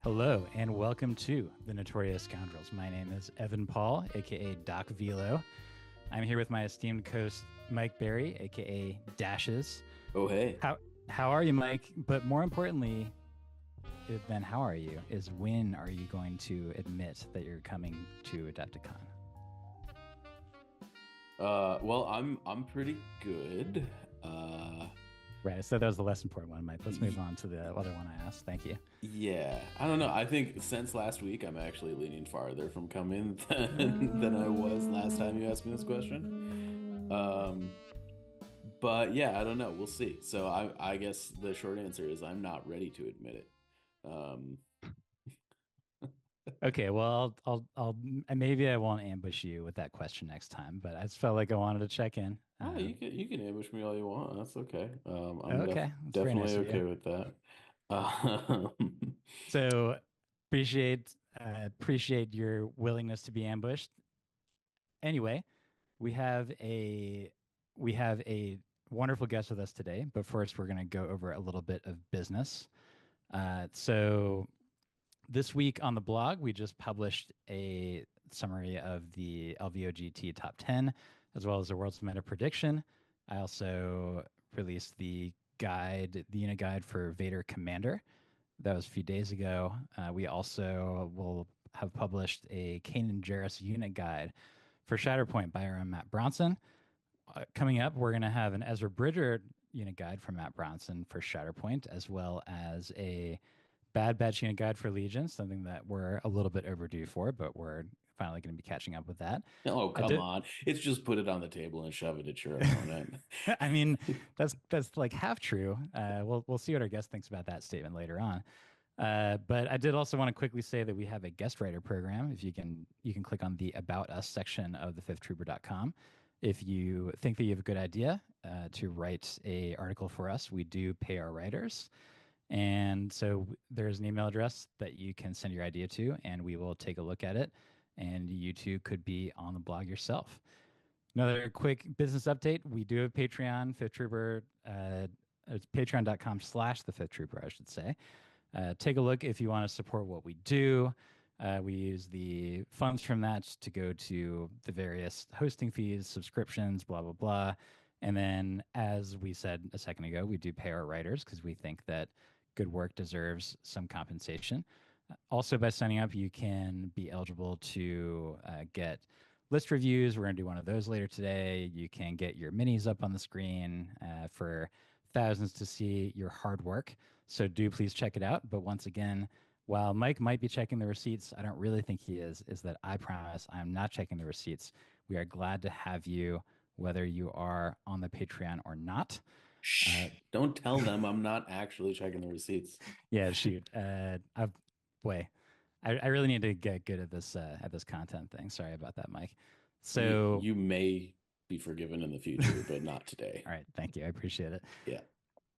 Hello and welcome to the Notorious Scoundrels. My name is Evan Paul, aka Doc Velo. I'm here with my esteemed host Mike Berry, aka Dashes. Oh, hey. How are you, Mike? But more importantly than how are you is when are you going to admit that you're coming to Adepticon? Well, I'm pretty good. Right, so that was the less important one, Mike. Let's move on to the other one I asked. Thank you. Yeah, I don't know. I think since last week, I'm actually leaning farther from coming than I was last time you asked me this question. But yeah, I don't know. We'll see. So I guess the short answer is I'm not ready to admit it. Um, Okay, well, I'll maybe I won't ambush you with that question next time, but I just felt like I wanted to check in. oh, you can ambush me all you want. That's okay. I'm Okay, that's very definitely nice of you. okay with that. Um, So appreciate your willingness to be ambushed. Anyway, we have a we have a wonderful guest with us today, but first we're going to go over a little bit of business. So this week on the blog, we just published a summary of the LVOGT top 10, as well as the world's meta prediction. I also released the unit guide for Vader Commander. That was a few days ago. We also will have published a Kanan Jarrus unit guide for Shatterpoint by our own Matt Bronson. Coming up, we're going to have an Ezra Bridger unit guide from Matt Bronson for Shatterpoint, as well as a Bad Batch unit guide for Legion, something that we're a little bit overdue for, but we're finally going to be catching up with that. oh, I come did. on. It's just put it on the table and shove it at your opponent. I mean, that's like half true. We'll see what our guest thinks about that statement later on. But I did also want to quickly say that we have a guest writer program. If you can click on the About Us section of thefifthtrooper.com. If you think that you have a good idea to write a article for us, we do pay our writers. And so there's an email address that you can send your idea to, and we will take a look at it. And you too could be on the blog yourself. Another quick business update. We do have Patreon, Fifth Trooper. It's patreon.com/the Fifth Trooper, I should say. Take a look if you want to support what we do. We use the funds from that to go to the various hosting fees, subscriptions, blah, blah, blah. And then, as we said a second ago, we do pay our writers because we think that good work deserves some compensation. Also, by signing up, you can be eligible to get list reviews. We're going to do one of those later today. You can get your minis up on the screen for thousands to see your hard work. So do please check it out. But once again, while Mike might be checking the receipts, I don't really think he is that I promise I'm not checking the receipts. We are glad to have you, whether you are on the Patreon or not. Shh, don't tell them I'm not actually checking the receipts. Yeah, shoot. Boy, I really need to get good at this content thing. Sorry about that, Mike. So, You may be forgiven in the future, but not today. all right, thank you. I appreciate it. Yeah.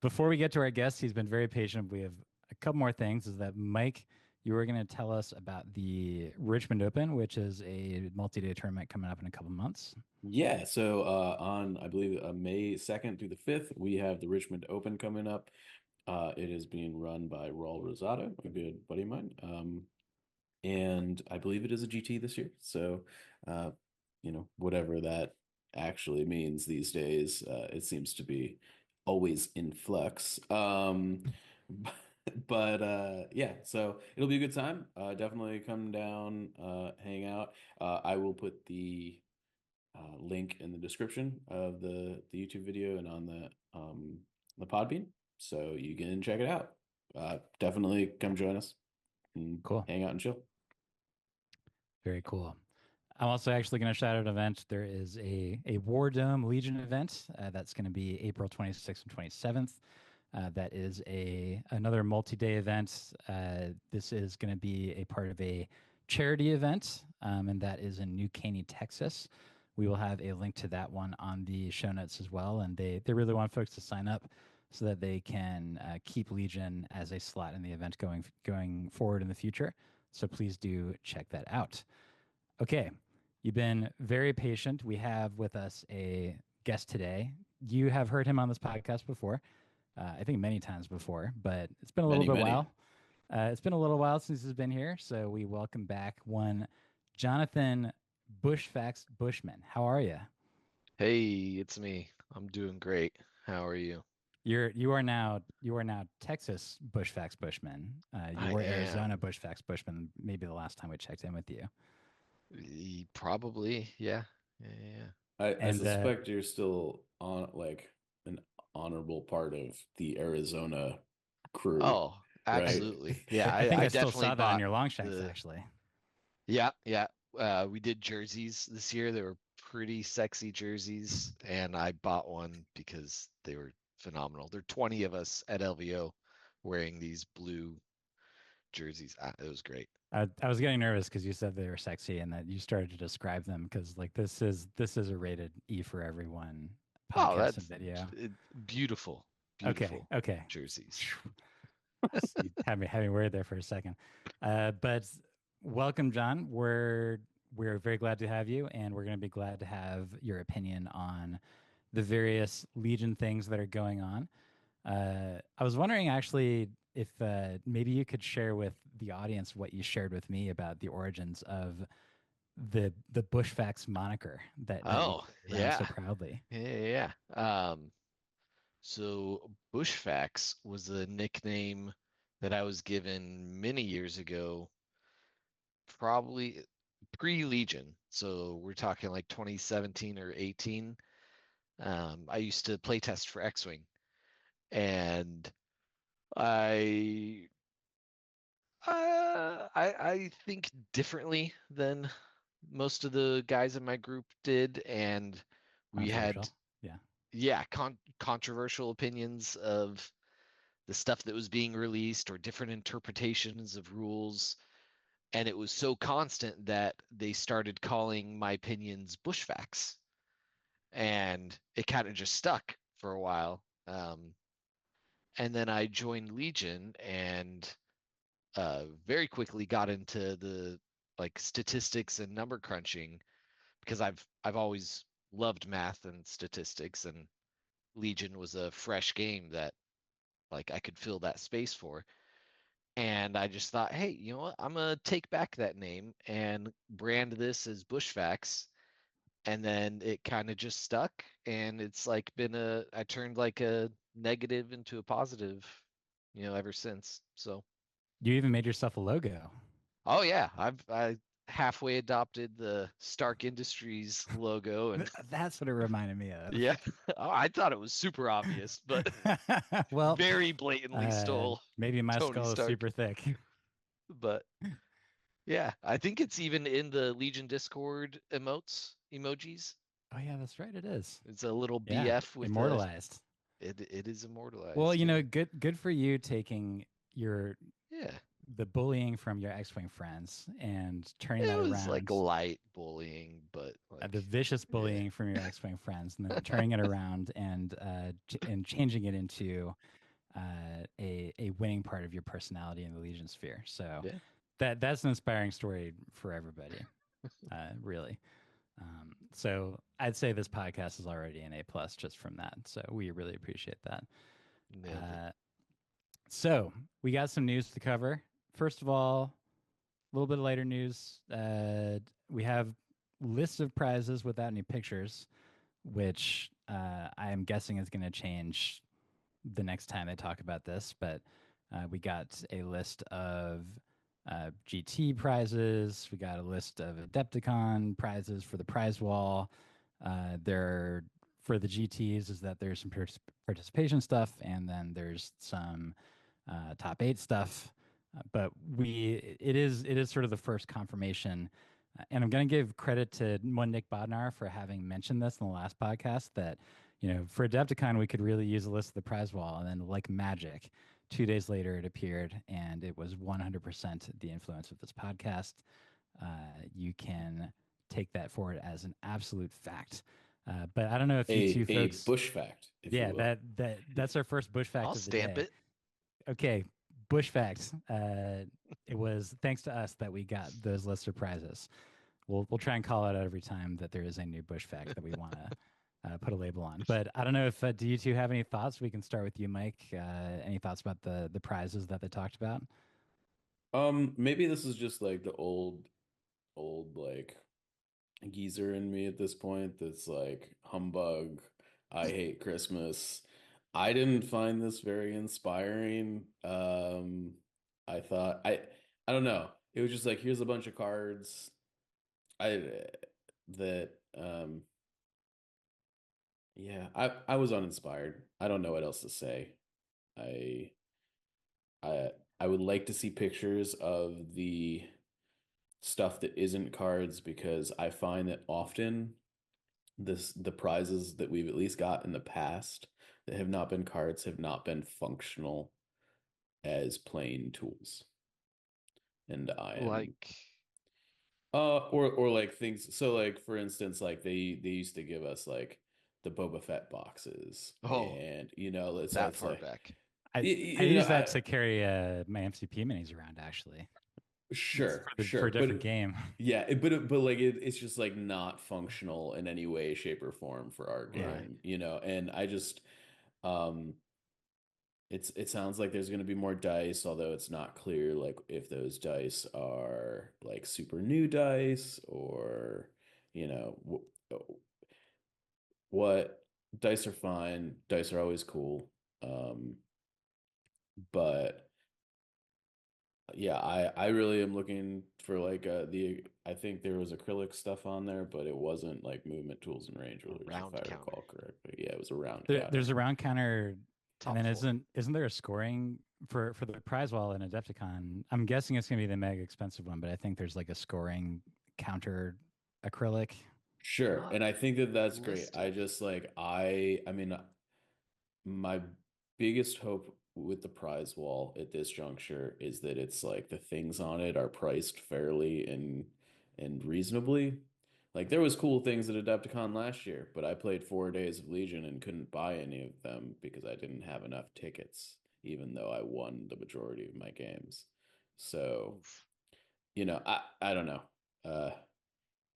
Before we get to our guest, he's been very patient. We have a couple more things. Is that Mike? You were going to tell us about the Richmond Open, which is a multi-day tournament coming up in a couple months. Yeah, so on I believe May 2nd through the 5th, we have the Richmond Open coming up. It is being run by Raul Rosado, a good buddy of mine. And I believe it is a GT this year. So uh, whatever that actually means these days, it seems to be always in flux. But yeah, so it'll be a good time. Definitely come down, hang out. I will put the link in the description of the YouTube video and on the Podbean, so you can check it out. Definitely come join us and Cool. hang out and chill. Very cool. I'm also actually going to shout out an event. There is a Wardome Legion event that's going to be April 26th and 27th. That is another multi-day event. This is going to be a part of a charity event, and that is in New Caney, Texas. We will have a link to that one on the show notes as well. And they really want folks to sign up so that they can keep Legion as a slot in the event going forward in the future. So please do check that out. Okay, you've been very patient. We have with us a guest today. You have heard him on this podcast before, I think many times before, but it's been a little Many, bit many. while. It's been a little while since he's been here, so we welcome back one Jonathan Bushfacts Bushman. How are you? Hey, it's me. I'm doing great. How are you? You are now Texas Bushfacts Bushman. You I were Arizona am. Bushfacts Bushman. Maybe the last time we checked in with you. Probably, yeah. Yeah, yeah. I And suspect you're still on like an honorable part of the Arizona crew, Oh, right? absolutely. Yeah, I think I I still definitely saw that on bought your Longshanks, the actually. yeah, yeah. We did jerseys this year. They were pretty sexy jerseys, and I bought one because they were phenomenal. There are 20 of us at LVO wearing these blue jerseys. It was great. I was getting nervous because you said they were sexy and that you started to describe them because like this is a rated E for everyone Oh, podcast and video. beautiful, Okay, beautiful okay. jerseys. You had me worried there for a second. But welcome, John. We're very glad to have you, and we're going to be glad to have your opinion on the various Legion things that are going on. I was wondering actually if maybe you could share with the audience what you shared with me about the origins of the Bushfax moniker that you Oh, carry around so yeah. proudly. Yeah, yeah. So Bushfacts was a nickname that I was given many years ago, probably pre-Legion. So we're talking like 2017 or 18. I used to play test for X-Wing, and I I think differently than most of the guys in my group did, and we had Controversial. Yeah. yeah, controversial opinions of the stuff that was being released or different interpretations of rules. And it was so constant that they started calling my opinions bushfacts. And it kind of just stuck for a while. And then I joined Legion and very quickly got into the like statistics and number crunching because I've always loved math and statistics, and Legion was a fresh game that like I could fill that space for. And I just thought, hey, you know what? I'm gonna take back that name and brand this as Bushfacts. And then it kind of just stuck, and it's like been I turned like a negative into a positive, ever since. So, You even made yourself a logo. oh yeah, I halfway adopted the Stark Industries logo, and That's what it reminded me of. yeah, oh, I thought it was super obvious, but Well, very blatantly stole maybe my Tony skull is Stark. super thick. But yeah, I think it's even in the Legion Discord emojis. Oh yeah, that's right. It is. It's a little Yeah, BF with a immortalized. it is Well, immortalized, yeah. good for you taking your Yeah. the bullying from your X-wing friends and turning that It was like around, light bullying, but the like vicious yeah. bullying from your X-wing friends, and then turning it around and changing it into a winning part of your personality in the Legion sphere. So Yeah. that's an inspiring story for everybody, really. So I'd say this podcast is already an A plus just from that. So we really appreciate that. Nailed it. Uh, so we got some news to cover. First of all, a little bit of lighter news. We have lists of prizes without any pictures, which I am guessing is going to change the next time they talk about this. But we got a list of GT prizes. We got a list of Adepticon prizes for the prize wall. There for the GTs is that there's some participation stuff, and then there's some top 8 stuff. But it is sort of the first confirmation, and I'm going to give credit to one Nick Bodnar for having mentioned this in the last podcast that for Adepticon we could really use a list of the prize wall, and then like magic, 2 days later it appeared, and it was 100% the influence of this podcast. You can take that forward as an absolute fact. But I don't know if you two A folks. bush fact, if you Yeah, will. that's our first bush fact I'll of the stamp day. it. Okay, bush facts. It was thanks to us that we got those list of prizes. We'll try and call it out every time that there is a new bush fact that we want to put a label on. But I don't know if do you two have any thoughts? We can start with you, Mike. Any thoughts about the prizes that they talked about? Maybe this is just like the old like geezer in me at this point that's like humbug. I hate Christmas. I didn't find this very inspiring. I thought I don't know. It was just like here's a bunch of cards. I that yeah, I was uninspired. I don't know what else to say. I I would like to see pictures of the stuff that isn't cards because I find that often the prizes that we've at least got in the past that have not been cards have not been functional as plain tools. And I am Like, or like things so like for instance like they used to give us like the Boba Fett boxes oh, and so that it's far like back. I use that to carry my MCP minis around actually. It's Sure, for sure, a different game. yeah, but like it's just like not functional in any way, shape, or form for our Yeah. game, and I just um it sounds like there's going to be more dice, although it's not clear like if those dice are like super new dice or what dice are fine. Dice are always cool. Um, but yeah, I really am looking for like I think there was acrylic stuff on there, but it wasn't like movement tools and range A rulers, if round I counter, recall correctly. Yeah, it was a round There's counter. a round counter, and top then four. isn't there a scoring for the prize wall in Adepticon? I'm guessing it's gonna be the mega expensive one, but I think there's like a scoring counter acrylic. Sure, Not and I think that that's great. I listed. just like I mean my biggest hope with the prize wall at this juncture is that it's like the things on it are priced fairly and reasonably. Like there was cool things at Adepticon last year, but I played 4 days of Legion and couldn't buy any of them because I didn't have enough tickets, even though I won the majority of my games. So, Oof. I don't know. Uh,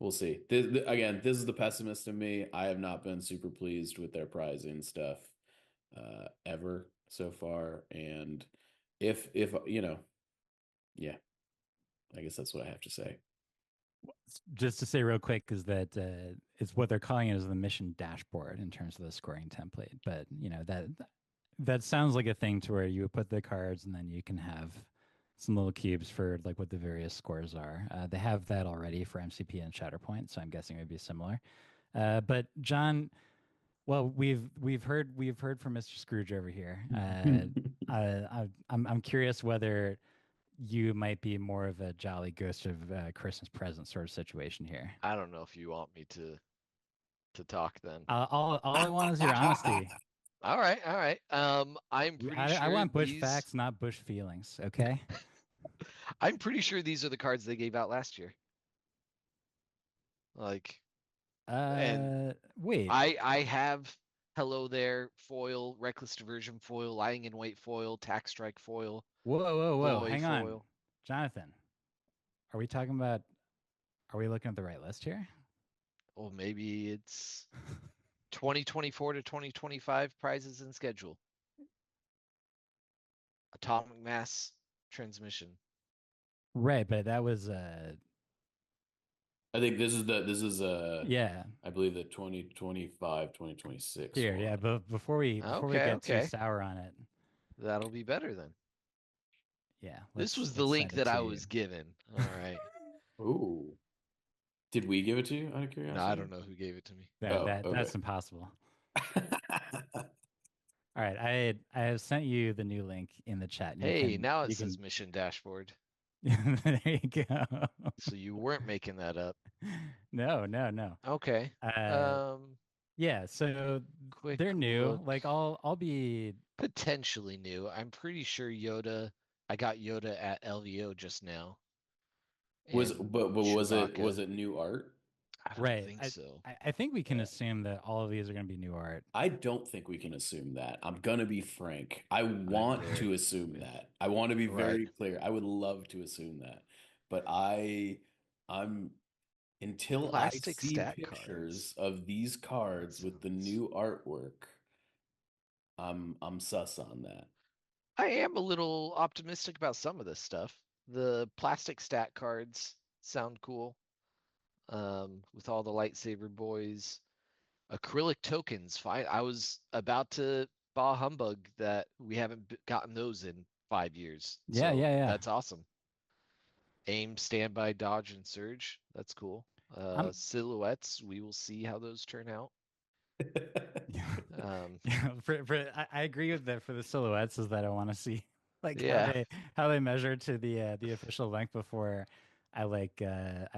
we'll see. Again, this is the pessimist in me. I have not been super pleased with their pricing stuff ever so far. And if yeah, I guess that's what I have to say. Just to say real quick is that it's what they're calling it is the mission dashboard in terms of the scoring template. But that sounds like a thing to where you would put the cards and then you can have some little cubes for like what the various scores are. They have that already for MCP and Shatterpoint, so I'm guessing it would be similar. But John, well, we've heard from Mr. Scrooge over here. I'm curious whether you might be more of a jolly ghost of Christmas present sort of situation here. I don't know if you want me to talk then. All I want is your honesty. All right, all right. I'm pretty I sure want bush these. facts, not bush feelings. Okay. I'm pretty sure these are the cards they gave out last year. Like, and Wait. I have Hello There foil, Reckless Diversion foil, Lying in Wait foil, Tax Strike foil, Whoa. Boy Hang on, foil. Jonathan. Are we talking about? Are we looking at the right list here? Or maybe it's 2024 to 2025 prizes and schedule. Atomic Mass Transmission. Right, but that was I think this is yeah. I believe the 2025 2026 Here, yeah. one. But before we Okay, get too okay. sour on it, That'll be better then. yeah. This was the let's link send it that to I you. was given. All right. Ooh. Did we give it to you out of No, I curiosity? don't know who gave it to me. Oh, okay. That's impossible. All right, I have sent you the new link in the chat. And Hey, now it you says can mission dashboard. there you go. So you weren't making that up. No. Okay. Yeah, so Quick they're new. look. Like I'll be Potentially new. I'm pretty sure Yoda. I got Yoda at LVO just now. And but was Chewbacca. it new art? I don't right. think so. I think we can Yeah. assume that all of these are going to be new art. I don't think we can assume that. I'm gonna be frank. I I'm want very to assume that. I want to be right. very clear. I would love to assume that. But I'm until I Plastic see stat pictures cards. of these cards with the Sounds- new artwork, I'm sus on that. I am a little optimistic about some of this stuff. The plastic stat cards sound cool. With all the lightsaber boys. Acrylic tokens. Fine. I was about to bah humbug that we haven't gotten those in 5 years. Yeah, So yeah, yeah. that's awesome. Aim, standby, dodge, and surge. That's cool. I'm Silhouettes. We will see how those turn out. yeah, I agree with that for the silhouettes is that I want to see like Yeah. how they measure to the official length before I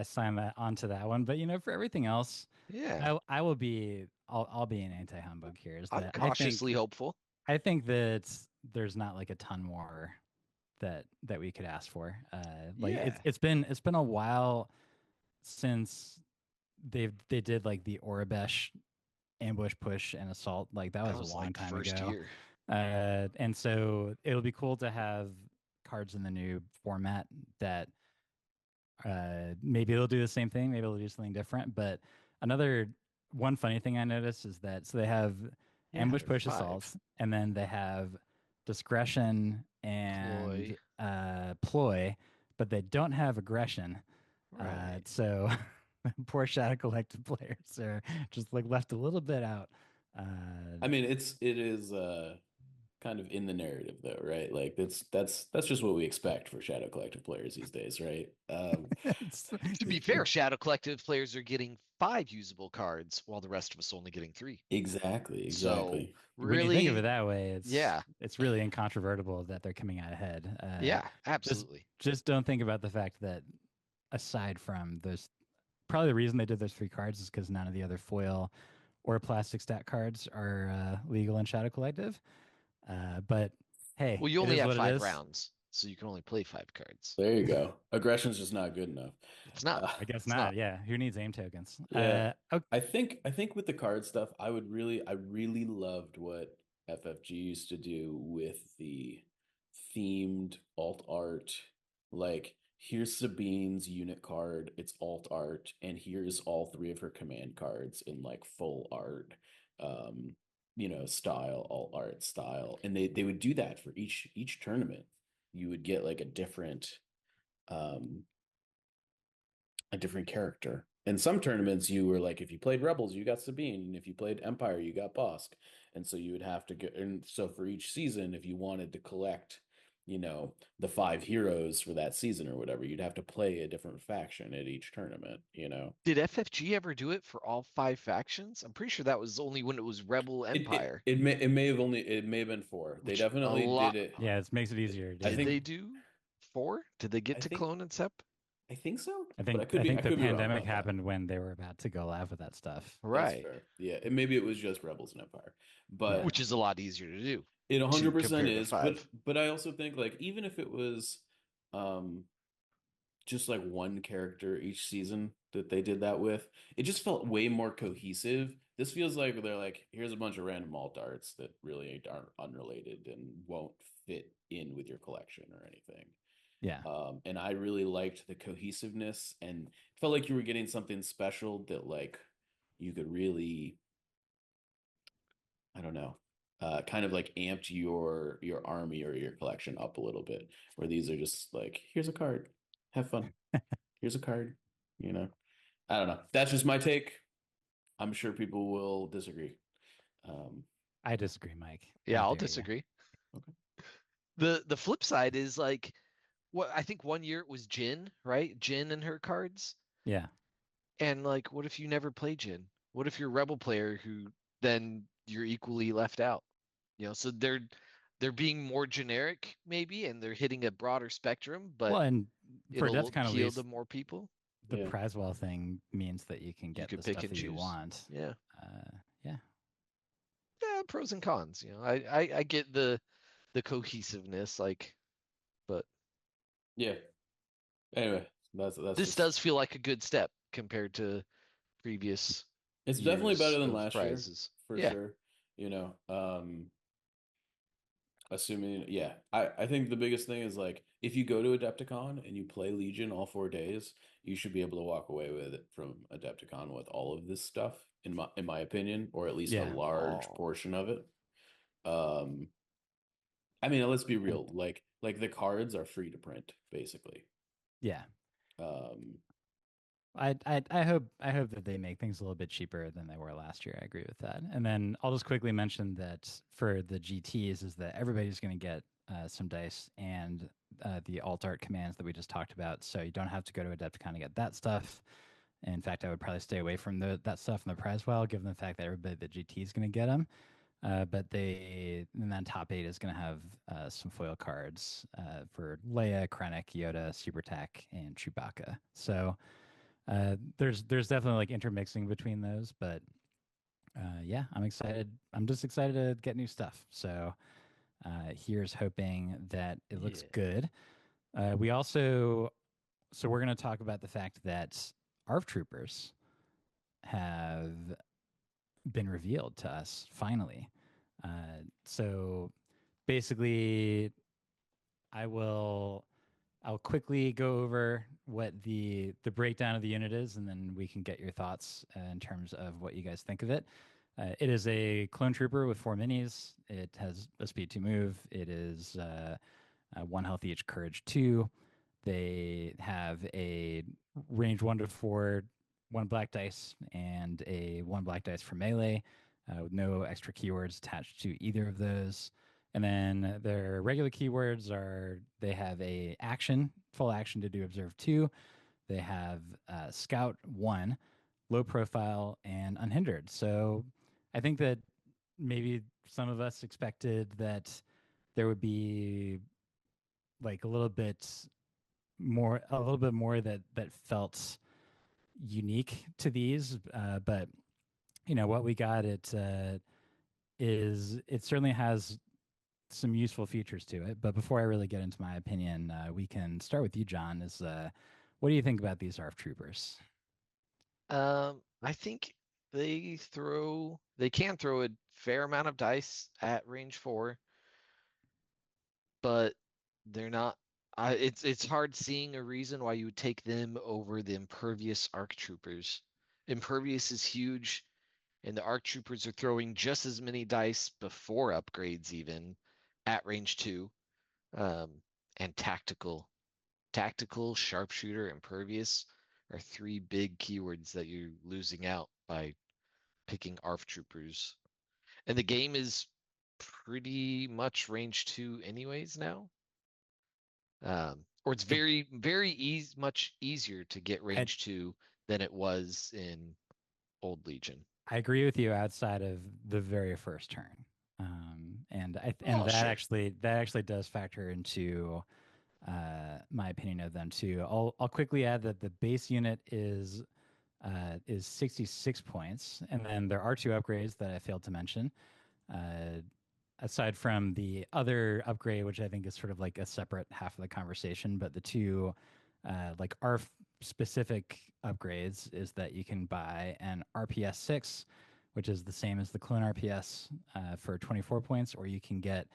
sign that onto that one. But for everything else, Yeah. I'll be an anti-humbug here. Is I'm that cautiously hopeful. I think that there's not like a ton more that we could ask for. Like Yeah. it's been a while since they did like the Orabesh ambush, push, and assault. Like that was a was long like time first ago. year. And so it'll be cool to have cards in the new format that maybe they'll do the same thing, maybe they'll do something different. But another one funny thing I noticed is that so they have Yeah, ambush, there's push, 5. assaults, and then they have discretion and ploy, but they don't have aggression. Right. So poor Shadow Collective players are just like left a little bit out. I mean, it is kind of in the narrative though, right? Like that's just what we expect for Shadow Collective players these days, right? To be fair, Shadow Collective players are getting 5 usable cards while the rest of us only getting 3. Exactly. So when you think of really, it that way, yeah, it's really incontrovertible that they're coming out ahead. yeah, absolutely. Just don't think about the fact that aside from those, probably the reason they did those 3 cards is because none of the other foil or plastic stat cards are legal in Shadow Collective. But hey, Well, you it only is have what it 5 is. rounds, so you can only play 5 cards. There you go. Aggression's just not good enough. It's not. I guess It's not. not. Yeah, who needs aim tokens? Yeah. Okay. I think with the card stuff, I really loved what FFG used to do with the themed alt art. Like, here's Sabine's unit card, it's alt art, and here's all 3 of her command cards in like full art, style, alt art style. And they would do that for each tournament. You would get like um a different character. In some tournaments, you were like, if you played Rebels, you got Sabine, and if you played Empire, you got Bosk. And so you would have to get, and so for each season, if you wanted to collect, the 5 heroes for that season or whatever, you'd have to play a different faction at each tournament. Did FFG ever do it for all 5 factions? I'm pretty sure that was only when it was Rebel Empire. It may have been 4. They definitely did it. Yeah, it makes it easier. Did they do 4? Did they get to clone and sep? I think so. I think But I the could be wrong pandemic about that. happened when they were about to go live with that stuff. Right. That's fair. Yeah, and maybe it was just Rebels and Empire, but Which is a lot easier to do. it 100% compared to is. 5. But I also think like even if it was just like one character each season that they did that with, it just felt way more cohesive. This feels like they're like, here's a bunch of random alt arts that really aren't unrelated and won't fit in with your collection or anything. Yeah. And I really liked the cohesiveness and felt like you were getting something special that like you could really, I don't know, kind of like amped your army or your collection up a little bit. Where these are just like, here's a card, have fun. Here's a card, I don't know. That's just my take. I'm sure people will disagree. I disagree, Mike. Yeah, I'll disagree. Okay. The flip side is like, what I think one year it was Jin, right? Jin and her cards. Yeah. And like, what if you never play Jin? What if you're a Rebel player who then you're equally left out? So they're being more generic maybe, and they're hitting a broader spectrum, but and for it'll kind of appeal to more people. The Prizewell thing means that you can get the stuff that you want. Yeah. Yeah. Yeah, pros and cons. I get the cohesiveness, like, but yeah. Anyway, that's this does feel like a good step compared to previous. It's definitely better than last prizes. year, for sure. Assuming, I think the biggest thing is like if you go to Adepticon and you play Legion all 4 days, you should be able to walk away with it from Adepticon with all of this stuff, in my opinion, or at least a large portion of it. I mean, let's be real. Like Like the cards are free to print, basically. Yeah. Um, I hope that they make things a little bit cheaper than they were last year. I agree with that. And then I'll just quickly mention that for the GTs is that everybody's going to get some dice and the alt art commands that we just talked about. So you don't have to go to Adepticon to get that stuff. In fact, I would probably stay away from that stuff in the prize well, given the fact that everybody at the GT is going to get them. But and then top 8 is going to have some foil cards for Leia, Krennic, Yoda, Super Tac, and Chewbacca. So there's definitely like intermixing between those, but yeah, I'm excited. I'm just excited to get new stuff. So here's hoping that it looks good. We also, so we're going to talk about the fact that ARF Troopers have been revealed to us finally. So basically, I'll quickly go over what the breakdown of the unit is, and then we can get your thoughts in terms of what you guys think of it. It is a clone trooper with 4 minis. It has a speed 2 move. It is 1 health each, courage 2. They have a range 1 to 4, 1 black dice, and a 1 black dice for melee, with no extra keywords attached to either of those. And then their regular keywords are they have a action, full action to do observe 2. They have scout 1, low profile, and unhindered. So I think that maybe some of us expected that there would be like a little bit more that felt unique to these, but you know what we got, it certainly has some useful features to it. But before I really get into my opinion, we can start with you, John. What do you think about these ARF Troopers? I think they can throw a fair amount of dice at range 4, but they're not. It's hard seeing a reason why you would take them over the impervious ARC Troopers. Impervious is huge, and the ARC Troopers are throwing just as many dice before upgrades, even at range 2. And tactical, sharpshooter, impervious are 3 big keywords that you're losing out by picking ARF Troopers. And the game is pretty much range 2 anyways now. Or it's very, very much easier to get range 2 than it was in Old Legion. I agree with you outside of the very first turn. That actually does factor into my opinion of them too. I'll quickly add that the base unit is 66 points, and then there are 2 upgrades that I failed to mention. Aside from the other upgrade, which I think is sort of like a separate half of the conversation, but the 2 like ARF specific upgrades is that you can buy an RPS 6, which is the same as the clone RPS for 24 points, or you can get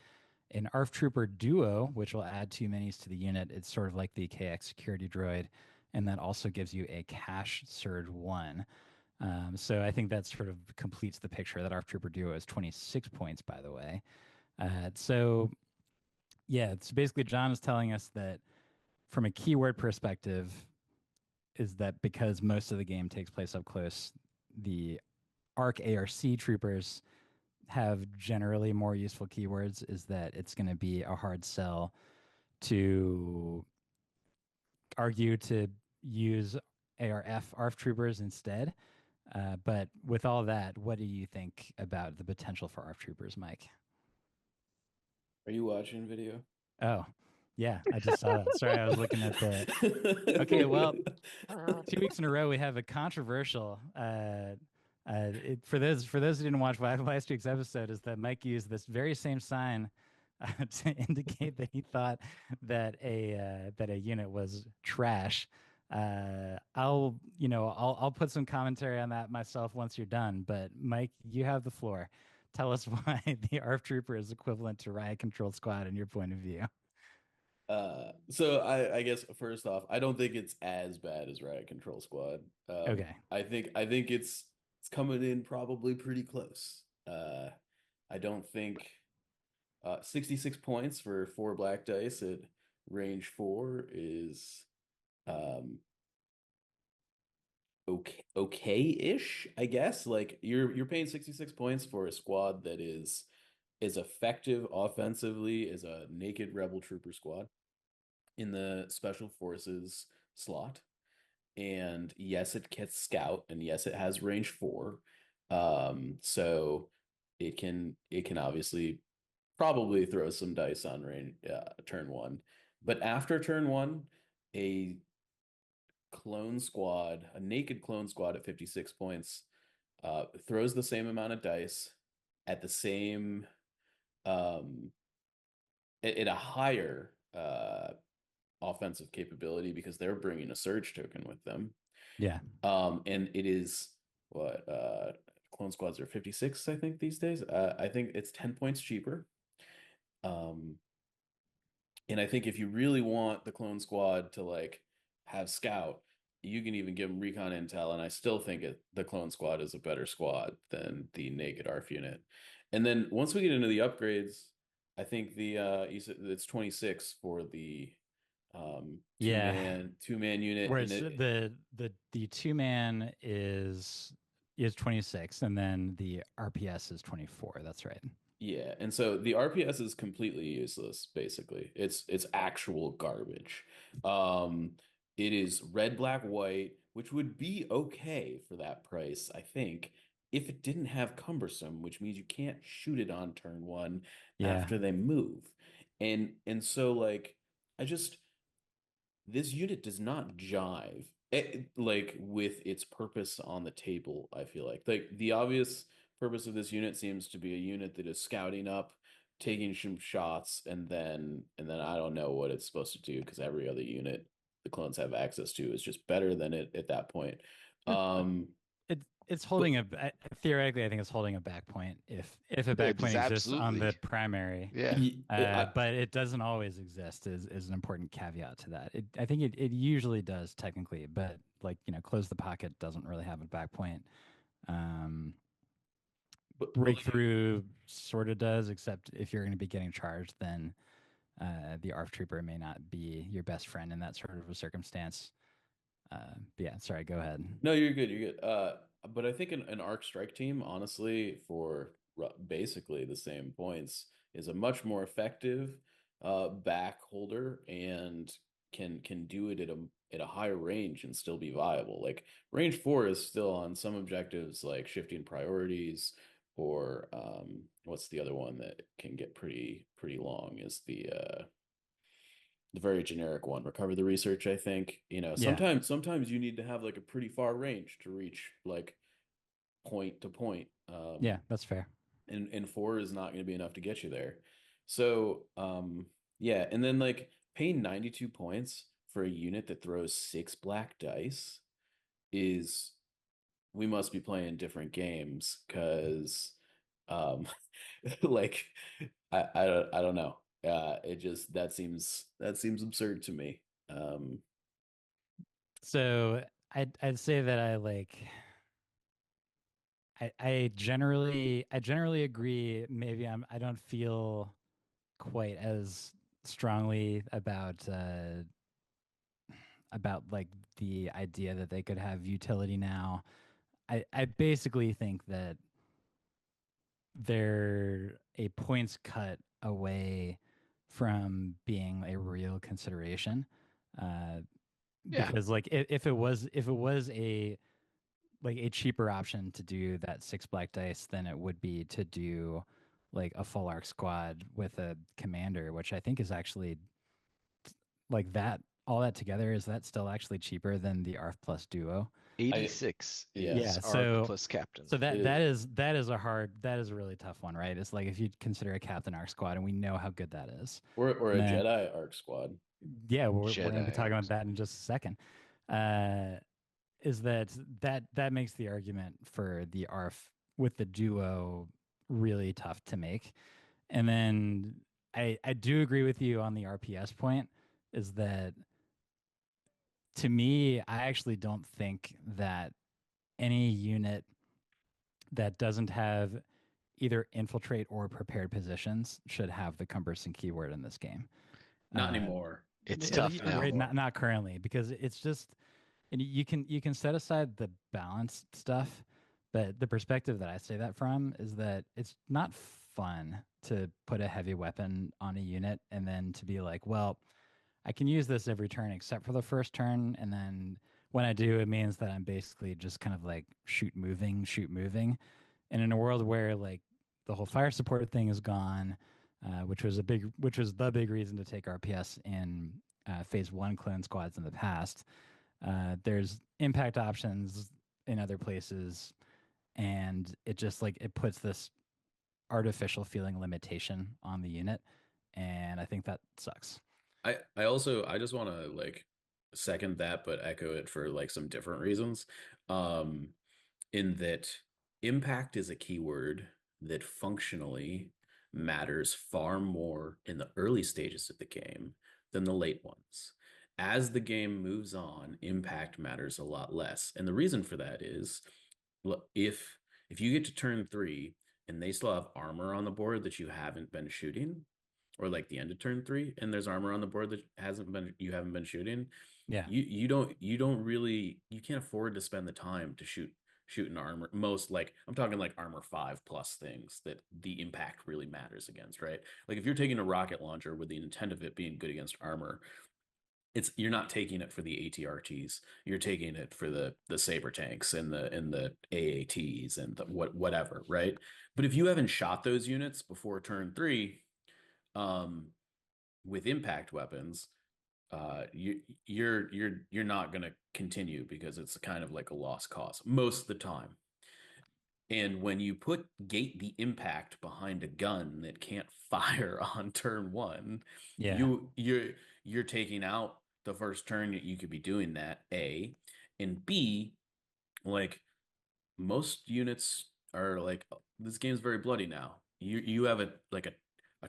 an ARF Trooper Duo, which will add 2 minis to the unit. It's sort of like the KX security droid, and that also gives you a cash surge 1. So I think that sort of completes the picture. That ARF Trooper Duo is 26 points, by the way. So yeah, it's basically John is telling us that from a keyword perspective, is that because most of the game takes place up close, the ARC troopers have generally more useful keywords. Is that it's going to be a hard sell to argue to use ARF troopers instead. But with all that, what do you think about the potential for ARF troopers, Mike? Are you watching video? Oh, yeah, I just saw that. Sorry, I was looking at the. Okay, well, 2 weeks in a row we have a controversial. For those who didn't watch last week's episode, is that Mike used this very same sign to indicate that he thought that a unit was trash. I'll put some commentary on that myself once you're done. But Mike, you have the floor. Tell us why the ARF Trooper is equivalent to Riot Control Squad in your point of view. So I guess first off, I don't think it's as bad as Riot Control Squad. Okay. I think it's coming in probably pretty close. I don't think 66 points for 4 black dice at range 4 is okay-ish, I guess. Like you're paying 66 points for a squad that is as effective offensively as a naked rebel trooper squad in the special forces slot. And yes, it gets scout, and yes, it has range 4. So it can obviously probably throw some dice on turn 1. But after turn 1, a a naked clone squad at 56 points, throws the same amount of dice at the same at a higher offensive capability because they're bringing a surge token with them. Yeah. And it is what clone squads are 56, I think, these days. I think it's 10 points cheaper. And I think if you really want the clone squad to like have scout, you can even give them recon intel, and I still think the clone squad is a better squad than the naked ARF unit. And then once we get into the upgrades, I think you said it's 26 for the two-man unit. Whereas the 2-man is 26, and then the RPS is 24. That's right. Yeah, and so the RPS is completely useless, basically. It's actual garbage. It is red, black, white, which would be okay for that price, I think, if it didn't have cumbersome, which means you can't shoot it on turn 1 after they move. And so like this unit does not jive like with its purpose on the table. I feel like the obvious purpose of this unit seems to be a unit that is scouting up, taking some shots, and then I don't know what it's supposed to do because every other unit the clones have access to is just better than it at that point. It's holding theoretically, I think it's holding a back point if a back point exists on the primary. Yeah. But it doesn't always exist is an important caveat to that. I think it usually does technically, but like, close the pocket doesn't really have a back point. Breakthrough sort of does, except if you're going to be getting charged, then the ARF Trooper may not be your best friend in that sort of a circumstance. Yeah, sorry, go ahead. No, you're good. You're good. But I think an arc strike team, honestly, for basically the same points, is a much more effective back holder and can do it at a higher range and still be viable. Like range 4 is still on some objectives like shifting priorities, or what's the other one that can get pretty long is the very generic one, recover the research. I think sometimes you need to have like a pretty far range to reach like point to point. Yeah, that's fair. And 4 is not going to be enough to get you there. So yeah, and then like paying 92 points for a unit that throws 6 black dice is, we must be playing different games, because like I don't know. That seems absurd to me. So I'd say that I generally agree. Maybe I don't feel quite as strongly about like the idea that they could have utility now. I basically think that they're a points cut away from being a real consideration. Because like if it was a cheaper option to do that 6 black dice, then it would be to do like a full arc squad with a commander, which I think is actually like that. All that together, is that still actually cheaper than the ARF plus duo? 86 Yeah, ARF so plus captain. So that is a really tough one, right? It's like if you consider a captain arc squad, and we know how good that is, or a Jedi arc squad. Yeah, we're going to be talking about that in just a second. Is that makes the argument for the ARF with the duo really tough to make. And then I do agree with you on the RPS point, is that to me, I actually don't think that any unit that doesn't have either infiltrate or prepared positions should have the cumbersome keyword in this game. Not anymore. It's tough now. Right, not currently, because it's just, and you can set aside the balance stuff, but the perspective that I say that from is that it's not fun to put a heavy weapon on a unit and then to be like, well, I can use this every turn except for the first turn, and then when I do, it means that I'm basically just kind of like shoot moving. And in a world where like the whole fire support thing is gone, which was the big reason to take RPS in phase 1 clone squads in the past. There's impact options in other places, and it just like it puts this artificial feeling limitation on the unit, and I think that sucks. I just want to like second that, but echo it for like some different reasons. In that impact is a keyword that functionally matters far more in the early stages of the game than the late ones. As the game moves on, impact matters a lot less. And the reason for that is, look, if you get to turn 3 and they still have armor on the board that you haven't been shooting, or like the end of turn 3 and there's armor on the board that you haven't been shooting, yeah, you can't afford to spend the time to shoot an armor. Most, like, I'm talking like armor 5 plus things that the impact really matters against, right? Like if you're taking a rocket launcher with the intent of it being good against armor, you're not taking it for the ATRTs. You're taking it for the saber tanks and the AATs and the whatever, right? But if you haven't shot those units before turn 3, with impact weapons, you're not going to continue because it's kind of like a lost cause most of the time. And when you gate the impact behind a gun that can't fire on turn 1, yeah, you're taking out the first turn that you could be doing that, A, and B, like most units are like, this game's very bloody now. You have a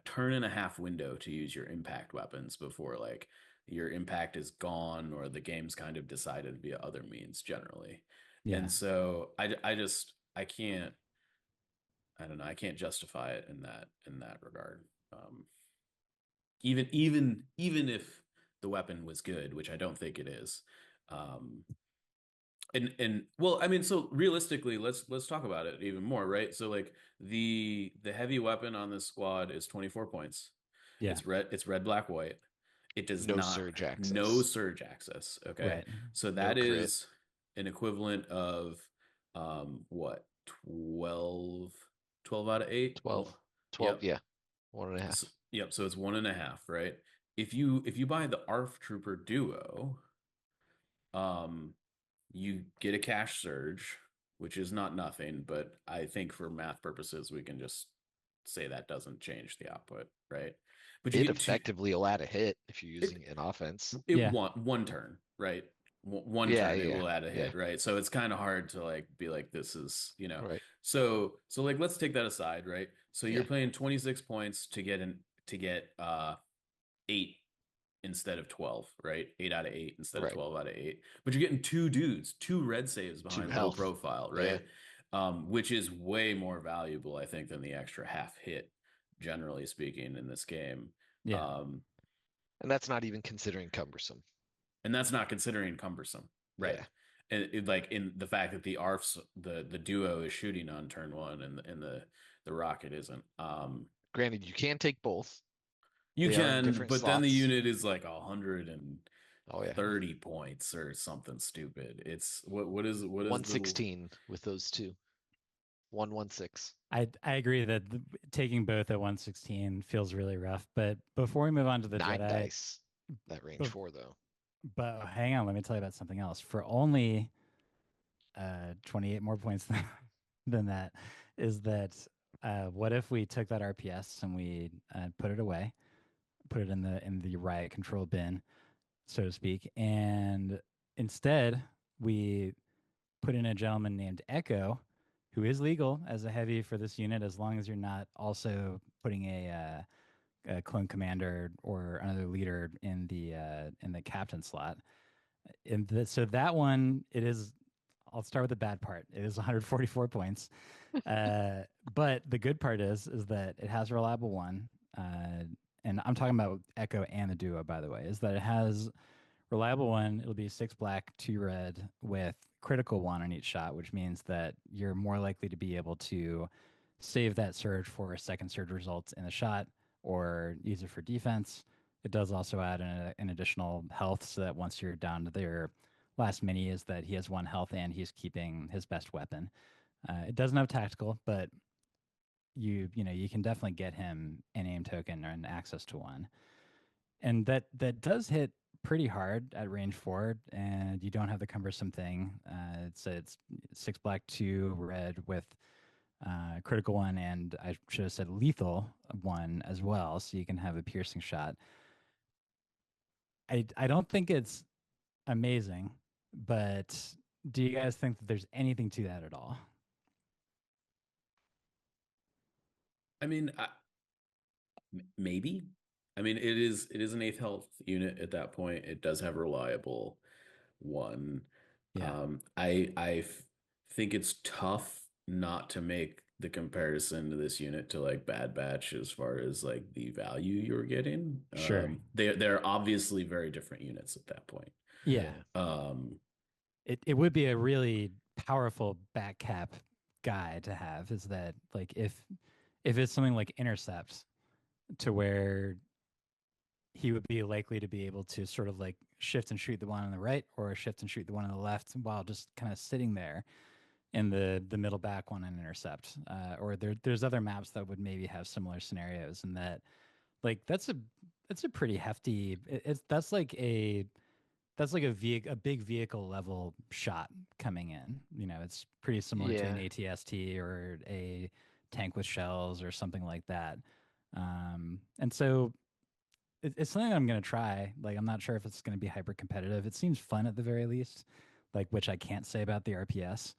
turn and a half window to use your impact weapons before like your impact is gone or the game's kind of decided via other means generally. yeah. And so I can't, I don't know, I can't justify it in that regard. Even if the weapon was good, which I don't think it is. And well, I mean, so realistically, let's talk about it even more, right? So like the heavy weapon on this squad is 24 points. Yeah. It's red, black, white. It does No not surge access. No surge access. Okay. Right. So that is an equivalent of what, 12 out of 8? 12. Yep. Yeah. 1.5. So, yep. So it's 1.5, right? If you buy the ARF Trooper Duo, you get a cash surge, which is not nothing, but I think for math purposes, we can just say that doesn't change the output, right? But it effectively will add a hit if you're using it in offense. One turn, right? One turn it will add a hit, right? So it's kind of hard to like be like, this is, right. So like, let's take that aside, right? So you're playing 26 points to get 8 instead of 12, right? 8 out of 8 instead of 12 out of 8. But you're getting 2 red saves behind low profile, right? Which is way more valuable, I think, than the extra half hit, generally speaking, in this game. Yeah. And that's not even considering cumbersome. And that's not considering cumbersome, right? Yeah. And like in the fact that the ARFs, the duo is shooting on turn 1 and the rocket isn't. Granted, you can take both. You can, but slots. Then the unit is like 130 points or something stupid. It's what is 116 with those two. 116. I agree that taking both at 116 feels really rough. But before we move on to the 9 Jedi, dice, that range 4 though. But hang on, let me tell you about something else. For only 28 more points than that, is that what if we took that RPS and we put it away, put it in the riot control bin, so to speak, and instead we put in a gentleman named Echo, who is legal as a heavy for this unit as long as you're not also putting a clone commander or another leader in the captain slot. And so that one, it is I'll start with the bad part. It is 144 points. But the good part is that it has a reliable one. And I'm talking about Echo and the Duo, by the way, is that it has reliable one. It'll be 6 black, 2 red with critical 1 on each shot, which means that you're more likely to be able to save that surge for a second surge results in the shot or use it for defense. It does also add an additional health, so that once you're down to their last mini, is that he has 1 health and he's keeping his best weapon. It doesn't have tactical, but you can definitely get him an aim token and access to 1. And that does hit pretty hard at range 4, and you don't have the cumbersome thing. It's 6 black, 2 red with critical 1, and I should have said lethal 1 as well, so you can have a piercing shot. I don't think it's amazing, but do you guys think that there's anything to that at all? I mean, maybe. I mean, it is an 8th health unit at that point. It does have reliable 1. Yeah. I think it's tough not to make the comparison to this unit to like Bad Batch as far as like the value you're getting. Sure. They're obviously very different units at that point. Yeah. It would be a really powerful back cap guy to have, is that like if it's something like Intercept, to where he would be likely to be able to sort of like shift and shoot the one on the right or shift and shoot the one on the left while just kind of sitting there in the middle back one on Intercept. Or there's other maps that would maybe have similar scenarios, and that like that's a pretty hefty. That's like a big vehicle level shot coming in. It's pretty similar to an ATST or a tank with shells or something like that. And so it's something I'm going to try. Like, I'm not sure if it's going to be hyper competitive. It seems fun at the very least, like, which I can't say about the RPS,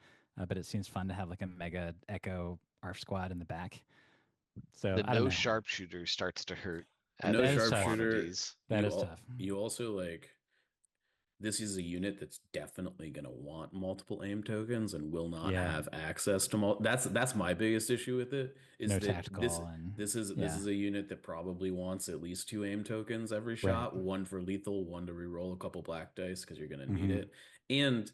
but it seems fun to have like a mega Echo ARF squad in the back. So the I don't know. sharpshooter starts to hurt. No sharpshooter. That is tough. You also like, this is a unit that's definitely going to want multiple aim tokens and will not have access to that's my biggest issue with it, is no that tactical this is a unit that probably wants at least 2 aim tokens every shot, 1 for lethal, 1 to reroll a couple black dice because you're going to need it, and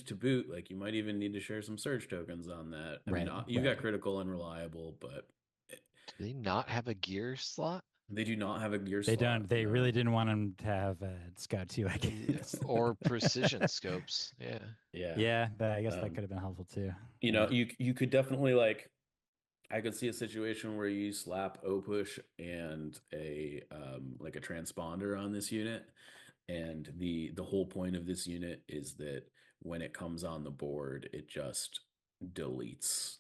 to boot, like, you might even need to share some surge tokens on that. I mean, you got critical and reliable, but do they not have a gear slot? They do not have a gear slot. They don't. They really didn't want him to have Scout 2, I guess. Or precision scopes. Yeah. I guess that could have been helpful too. You could definitely, like, I could see a situation where you slap O-Push and a like a transponder on this unit, and the whole point of this unit is that when it comes on the board, it just deletes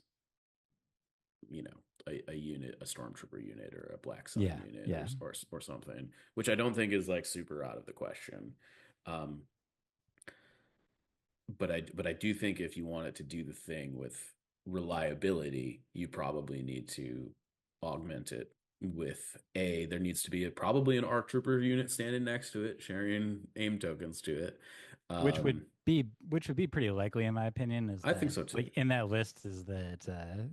a unit, a stormtrooper unit or a Black Sun unit or something, which I don't think is like super out of the question. But I do think if you want it to do the thing with reliability, you probably need to augment it with there needs to be probably an ARC Trooper unit standing next to it, sharing aim tokens to it. Which would be pretty likely, in my opinion. I think so too. Like, in that list is that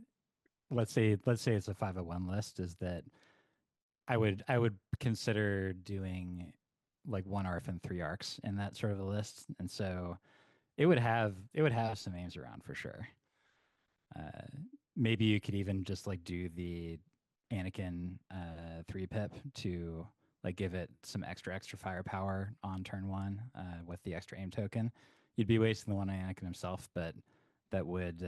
let's say it's a 501 list, is that I would consider doing like 1 ARF and 3 ARCs in that sort of a list, and so it would have some aims around for sure. Maybe you could even just like do the Anakin 3 pip to like give it some extra firepower on turn 1 with the extra aim token. You'd be wasting the one on Anakin himself, but that would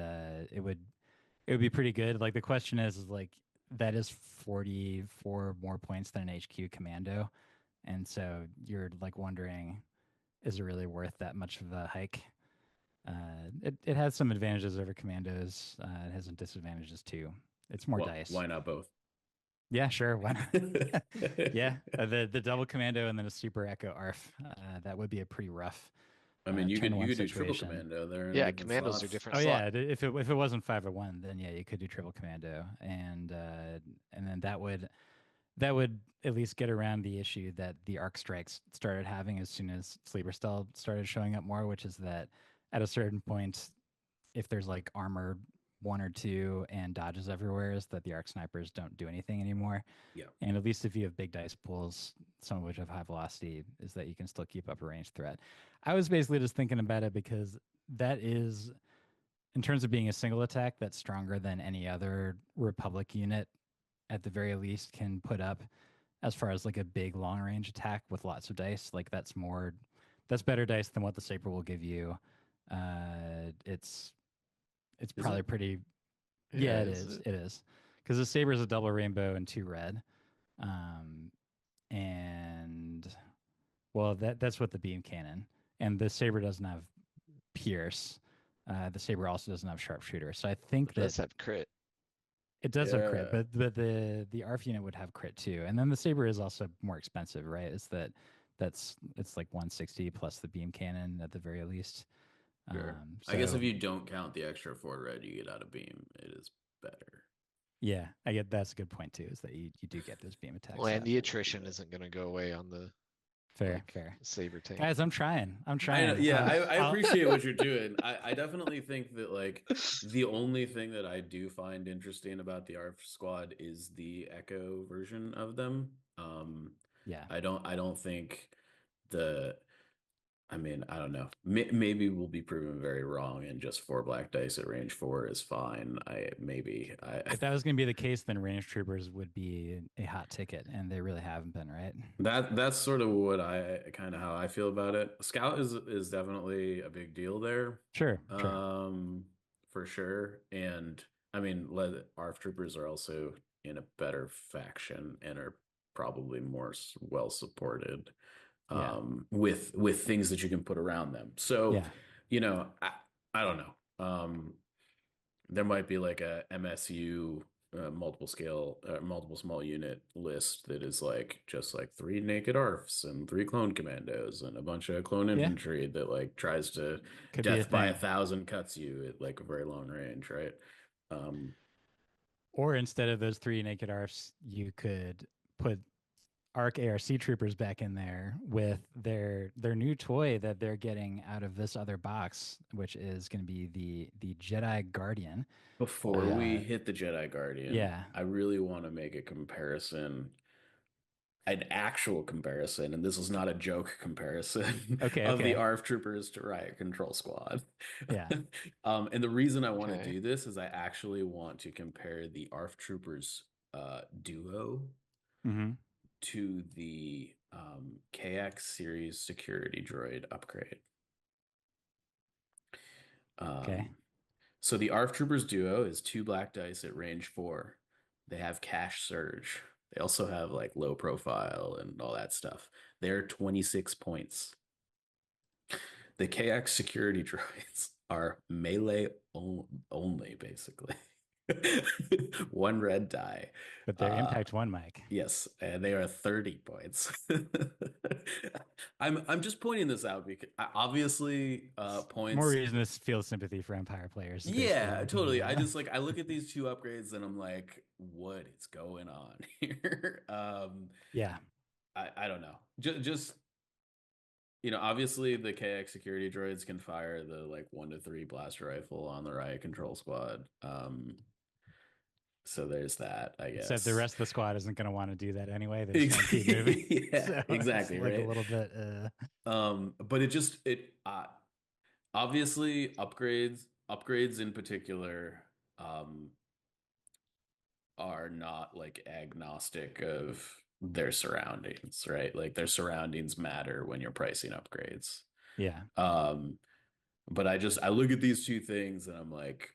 it would be pretty good. Like, the question is like, that is 44 more points than an HQ commando, and so you're like wondering, is it really worth that much of a hike? It has some advantages over commandos. It has some disadvantages too. It's more dice. Why not both? Yeah, sure. Why not? Yeah, the double commando and then a super Echo ARF. That would be a pretty rough. I mean, you could do triple commando there. Yeah, commandos are different. Yeah, if it wasn't 501, then yeah, you could do triple commando, and then that would at least get around the issue that the arc strikes started having as soon as Sleeper Stealth started showing up more, which is that at a certain point, if there's like armor 1 or 2 and dodges everywhere, is that the arc snipers don't do anything anymore. Yeah. And at least if you have big dice pools, some of which have high velocity, is that you can still keep up a ranged threat. I was basically just thinking about it because that is, in terms of being a single attack, that's stronger than any other Republic unit, at the very least, can put up as far as like a big long range attack with lots of dice. Like that's better dice than what the Saber will give you. It's probably pretty. Yeah, it is. It is, because the Saber is a double rainbow and 2 red, and well, that's what the beam cannon, and the Saber doesn't have pierce. The Saber also doesn't have sharpshooter, so I think It does have crit. it does have crit, but the ARF unit would have crit too, and then the Saber is also more expensive, right? It's like 160 plus the beam cannon at the very least. Sure. I guess if you don't count the extra 4 red you get out of beam, it is better. Yeah, I get that's a good point too. Is that you do get those beam attacks. Well, and the attrition isn't going to go away on the fair Saber tank. Guys, I'm trying. I appreciate what you're doing. I definitely think that like the only thing that I do find interesting about the ARF squad is the Echo version of them. Yeah, I don't think I don't know. Maybe we'll be proven very wrong, and just 4 black dice at range 4 is fine. If that was going to be the case, then range troopers would be a hot ticket, and they really haven't been, right? That's sort of what how I feel about it. Scout is definitely a big deal there. Sure. For sure. And I mean, ARF Troopers are also in a better faction and are probably more well supported. With things that you can put around them. So, I don't know. There might be like a MSU multiple small unit list that is like just like 3 naked ARFs and 3 clone commandos and a bunch of clone infantry that like tries to death by 1,000 cuts you at like a very long range, right? Or instead of those 3 naked ARFs, you could put ARC Troopers back in there with their new toy that they're getting out of this other box, which is going to be the Jedi Guardian. Before we hit the Jedi Guardian, I really want to make a comparison, an actual comparison, and this is not a joke comparison of the ARF Troopers to Riot Control Squad. Yeah. And the reason I want to do this is I actually want to compare the ARF Troopers duo to the KX series security droid upgrade. So the ARF Troopers duo is 2 black dice at range 4. They have cash surge. They also have like low profile and all that stuff. They're 26 points. The KX security droids are melee only, basically. 1 red die. But they're impact 1, Mike. Yes, and they are 30 points. I'm just pointing this out because obviously points. More reason to feel sympathy for Empire players. Yeah, totally. I just I look at these 2 upgrades and I'm like, what is going on here? I don't know. Just obviously the KX security droids can fire the like 1 to 3 blaster rifle on the Riot Control Squad. So there's that, I guess. Except the rest of the squad isn't going to want to do that anyway. They're just going to keep moving. So exactly, like right? A little bit. But it obviously upgrades in particular are not like agnostic of their surroundings, right? Like their surroundings matter when you're pricing upgrades. Yeah. But I look at these 2 things and I'm like,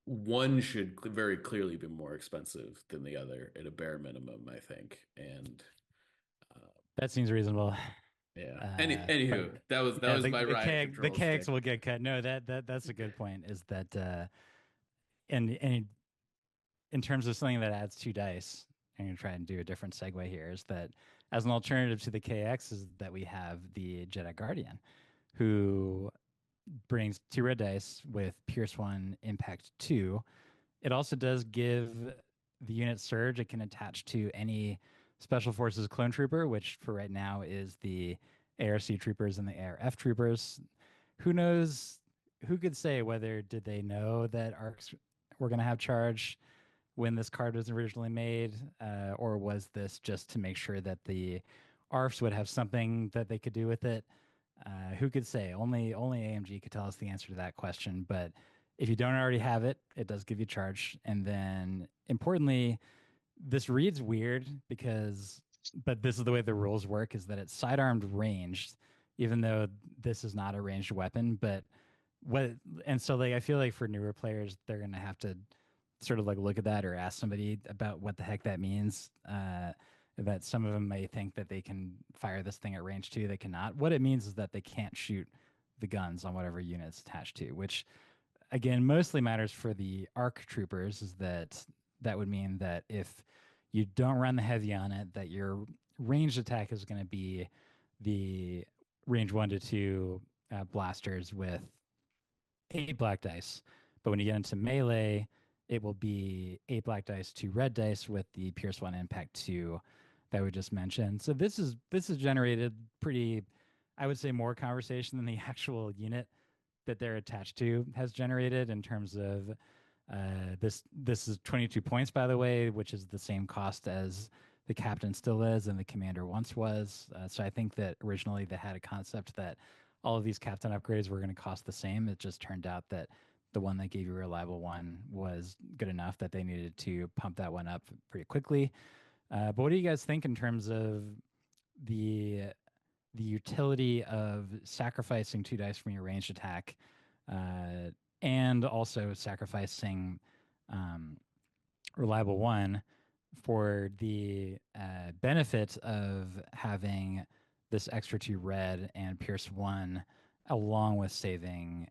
one should very clearly be more expensive than the other at a bare minimum, I think. And that seems reasonable. Yeah. Anywho, that was my Riot Control. The KX will get cut. No, that's a good point. Is that and in terms of something that adds 2 dice, I'm gonna try and do a different segue here. Is that as an alternative to the KX is that we have the Jedi Guardian, who brings 2 red dice with Pierce 1, Impact 2. It also does give the unit surge. It can attach to any Special Forces clone trooper, which for right now is the ARC Troopers and the ARF Troopers. who knows? Who could say whether did they know that arcs were going to have charge when this card was originally made, or was this just to make sure that the ARFs would have something that they could do with it? Who could say? Only AMG could tell us the answer to that question. But if you don't already have it, it does give you charge. And then importantly, this reads weird because, but this is the way the rules work: is that it's sidearmed ranged, even though this is not a ranged weapon. But what, and so like I feel like for newer players, they're gonna have to sort of like look at that or ask somebody about what the heck that means. That some of them may think that they can fire this thing at range 2, they cannot. What it means is that they can't shoot the guns on whatever unit it's attached to, which again mostly matters for the ARC troopers. Is that that would mean that if you don't run the heavy on it, that your ranged attack is going to be the range 1 to 2 blasters with 8 black dice. But when you get into melee, it will be 8 black dice, 2 red dice with the Pierce 1 Impact 2 that we just mentioned. So this is generated pretty, I would say, more conversation than the actual unit that they're attached to has generated in terms of this is 22 points, by the way, which is the same cost as the captain still is and the commander once was. So I think that originally they had a concept that all of these captain upgrades were going to cost the same. It just turned out that the one that gave you a reliable one was good enough that they needed to pump that one up pretty quickly. But what do you guys think in terms of the utility of sacrificing 2 dice from your ranged attack, and also sacrificing reliable 1 for the benefit of having this extra 2 red and Pierce 1, along with saving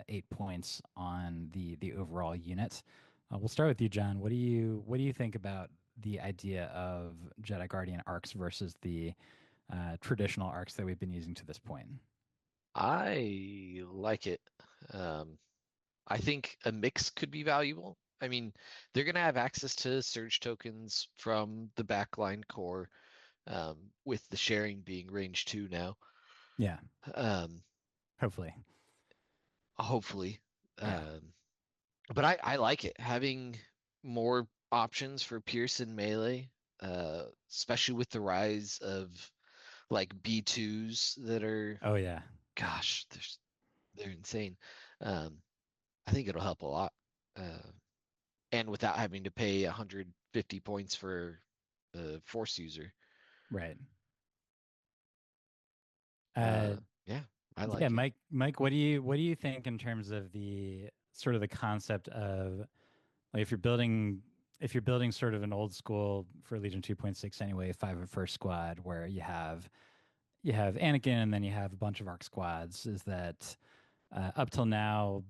8 points on the overall unit? We'll start with you, John. What do you think about the idea of Jedi Guardian arcs versus the traditional arcs that we've been using to this point? I like it. I think a mix could be valuable. I mean, they're going to have access to surge tokens from the backline core, with the sharing being range 2 now. Yeah. Um, Hopefully. hopefully. Yeah. But I like it. Having more options for Pierce and melee, especially with the rise of like B2s that are, Oh yeah. gosh, they're insane. I think it'll help a lot. And without having to pay 150 points for a force user. Right. Yeah, I like Yeah, it. Mike, what do you think in terms of the sort of the concept of, like, if you're building sort of an old school for Legion 2.6 anyway, 5 of first squad, where you have Anakin and then you have a bunch of arc squads, is that up till now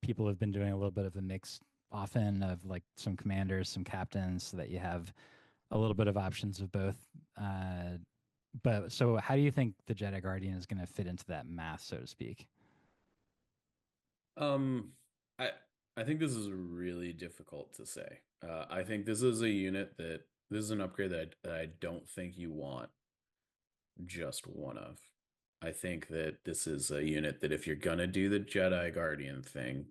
people have been doing a little bit of a mix often of like some commanders, some captains, so that you have a little bit of options of both. But so how do you think the Jedi Guardian is going to fit into that math, so to speak? I I think this is really difficult to say. I think this is a unit that this is an upgrade that I don't think you want just one of. I think that this is a unit that if you're gonna do the Jedi Guardian thing,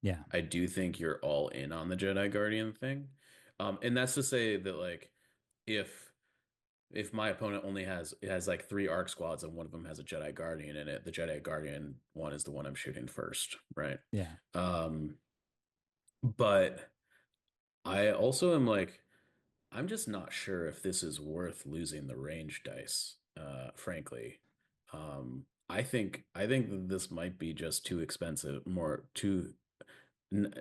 Yeah. I do think you're all in on the Jedi Guardian thing. And that's to say that like if my opponent only has like 3 arc squads and one of them has a Jedi Guardian in it, the Jedi Guardian one is the one I'm shooting first, right? Yeah. But I also am like, I'm just not sure if this is worth losing the range dice, frankly. I think that this might be just too expensive, n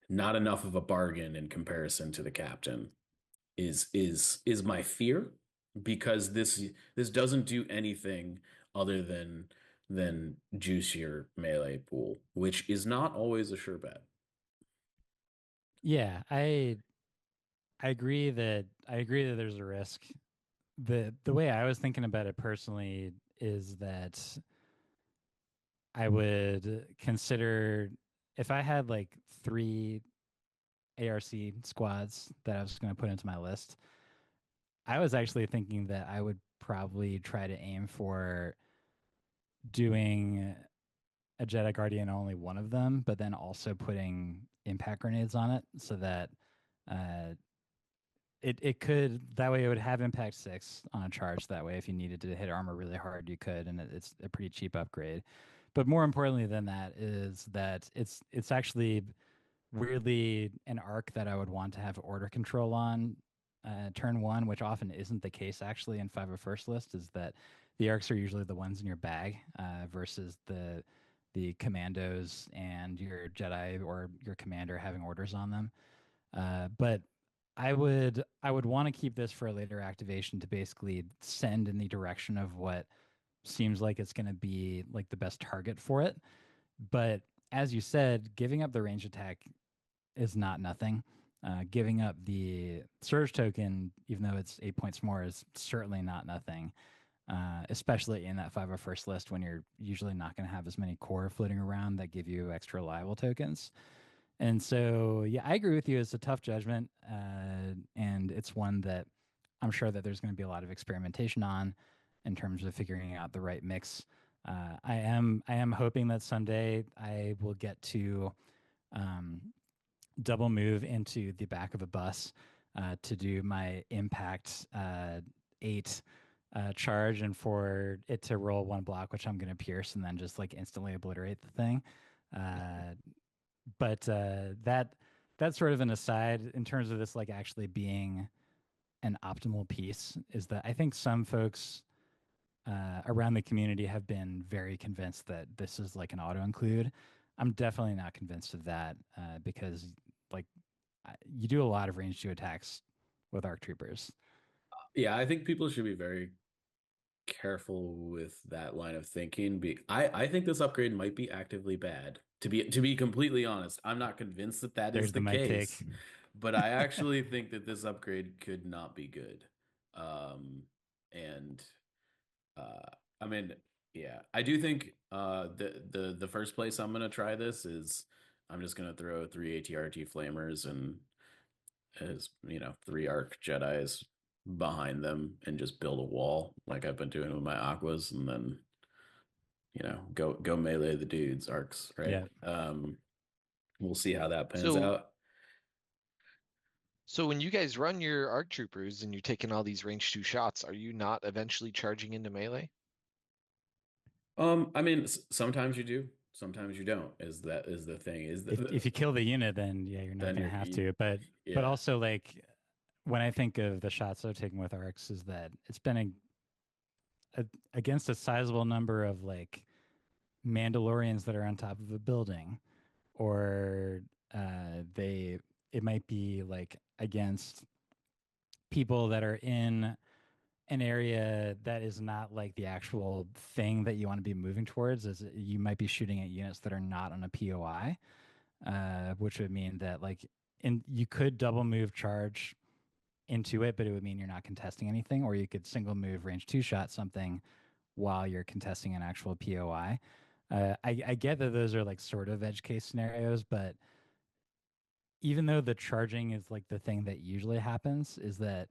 not enough of a bargain in comparison to the captain is my fear, because this doesn't do anything other than juice your melee pool, which is not always a sure bet. Yeah, I agree that there's a risk. The way I was thinking about it personally is that I would consider, if I had like 3 ARC squads that I was going to put into my list, I was actually thinking that I would probably try to aim for doing a Jedi Guardian on only one of them, but then also putting impact grenades on it so that uh, it could, that way it would have impact 6 on a charge. That way, if you needed to hit armor really hard, you could, and it's a pretty cheap upgrade. But more importantly than that is that it's actually weirdly an arc that I would want to have order control on turn 1, which often isn't the case actually in 501st list, is that the arcs are usually the ones in your bag versus the commandos and your Jedi or your commander having orders on them. But I would want to keep this for a later activation to basically send in the direction of what seems like it's going to be like the best target for it. But as you said, giving up the range attack is not nothing. Giving up the surge token, even though it's 8 points more, is certainly not nothing. Especially in that 501st list when you're usually not going to have as many core floating around that give you extra reliable tokens. And so, yeah, I agree with you. It's a tough judgment, and it's one that I'm sure that there's going to be a lot of experimentation on in terms of figuring out the right mix. I am hoping that someday I will get to double move into the back of a bus to do my impact 8 charge, and for it to roll 1 block, which I'm going to pierce and then just like instantly obliterate the thing. But that's sort of an aside in terms of this like actually being an optimal piece, is that I think some folks around the community have been very convinced that this is like an auto include. I'm definitely not convinced of that because like you do a lot of range 2 attacks with ARC Troopers. Yeah, I think people should be very careful with that line of thinking. I think this upgrade might be actively bad. To be completely honest, I'm not convinced that that There's is the my case, take. but I actually think that this upgrade could not be good. And I mean, yeah, I do think the first place I'm gonna try this is I'm just gonna throw 3 ATRT flamers and as 3 arc Jedis behind them and just build a wall like I've been doing with my Aquas, and then go melee the dudes arcs, right? Yeah. We'll see how that pans So out. So when you guys run your ARC Troopers and you're taking all these range 2 shots, are you not eventually charging into melee? I mean, sometimes you do, sometimes you don't. Is the thing? If you kill the unit, then yeah, you're not then going to have to. But yeah. also like when I think of the shots I've taken with arcs, is that it's been against a sizable number of like Mandalorians that are on top of a building, or it might be like against people that are in an area that is not like the actual thing that you want to be moving towards. As you might be shooting at units that are not on a POI, which would mean that like you could double move charge into it, but it would mean you're not contesting anything, or you could single move range 2 shot something while you're contesting an actual POI. I get that those are like sort of edge case scenarios, but even though the charging is like the thing that usually happens, is that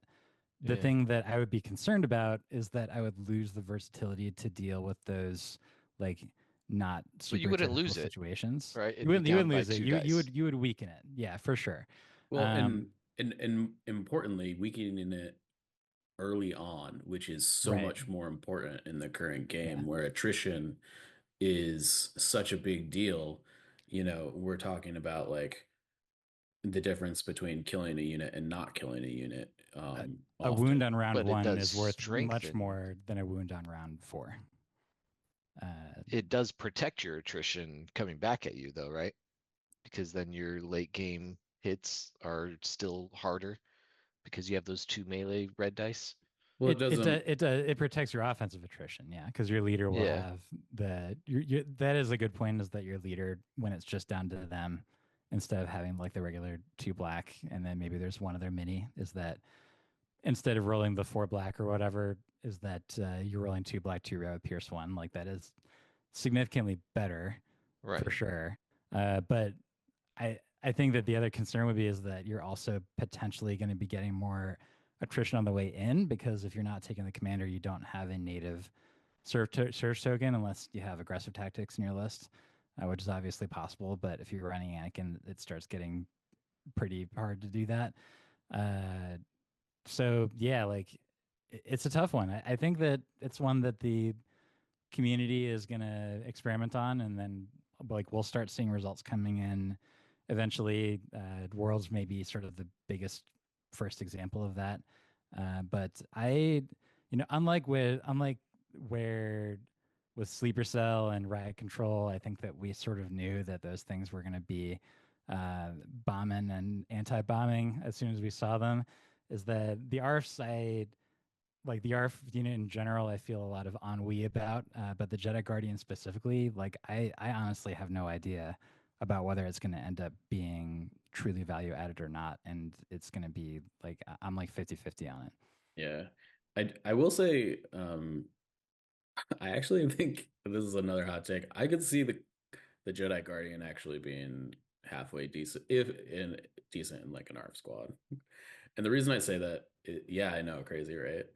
the thing that I would be concerned about is that I would lose the versatility to deal with those like not super you wouldn't typical lose situations. it, right? You wouldn't lose it. You would weaken it. Yeah, for sure. Well, and importantly, weakening it early on, which is so much more important in the current game, where attrition is such a big deal. We're talking about like the difference between killing a unit and not killing a unit. A wound on round But 1 is worth much strengthen. more than a wound on round 4. It does protect your attrition coming back at you, though, right? Because then your late game hits are still harder because you have those 2 melee red dice. Well, it doesn't. It protects your offensive attrition, yeah, because your leader will have that is a good point, is that your leader, when it's just down to them, instead of having like the regular 2 black and then maybe there's one other mini, is that instead of rolling the 4 black or whatever, is that you're rolling 2 black, 2 red, pierce 1. Like that is significantly better, right, for sure. But I think that the other concern would be is that you're also potentially going to be getting more attrition on the way in, because if you're not taking the commander, you don't have a native surge token unless you have aggressive tactics in your list. which is obviously possible. But if you're running Anakin, it starts getting pretty hard to do that. So yeah, like it's a tough one. I think that it's one that the community is going to experiment on, and then like we'll start seeing results coming in eventually. Worlds may be sort of the biggest first example of that. But unlike where with Sleeper Cell and Riot Control, I think that we sort of knew that those things were going to be bombing and anti-bombing as soon as we saw them. Is that the ARF side? Like the ARF unit in general, I feel a lot of ennui about, but the Jedi Guardians specifically, like I honestly have no idea about whether it's going to end up being truly value added or not, and it's going to be like I'm like 50-50 on it. Yeah. I will say, I actually think this is another hot take. I could see the Jedi Guardian actually being halfway decent, if in decent in like an ARF squad. And the reason I say that, yeah, I know, crazy, right?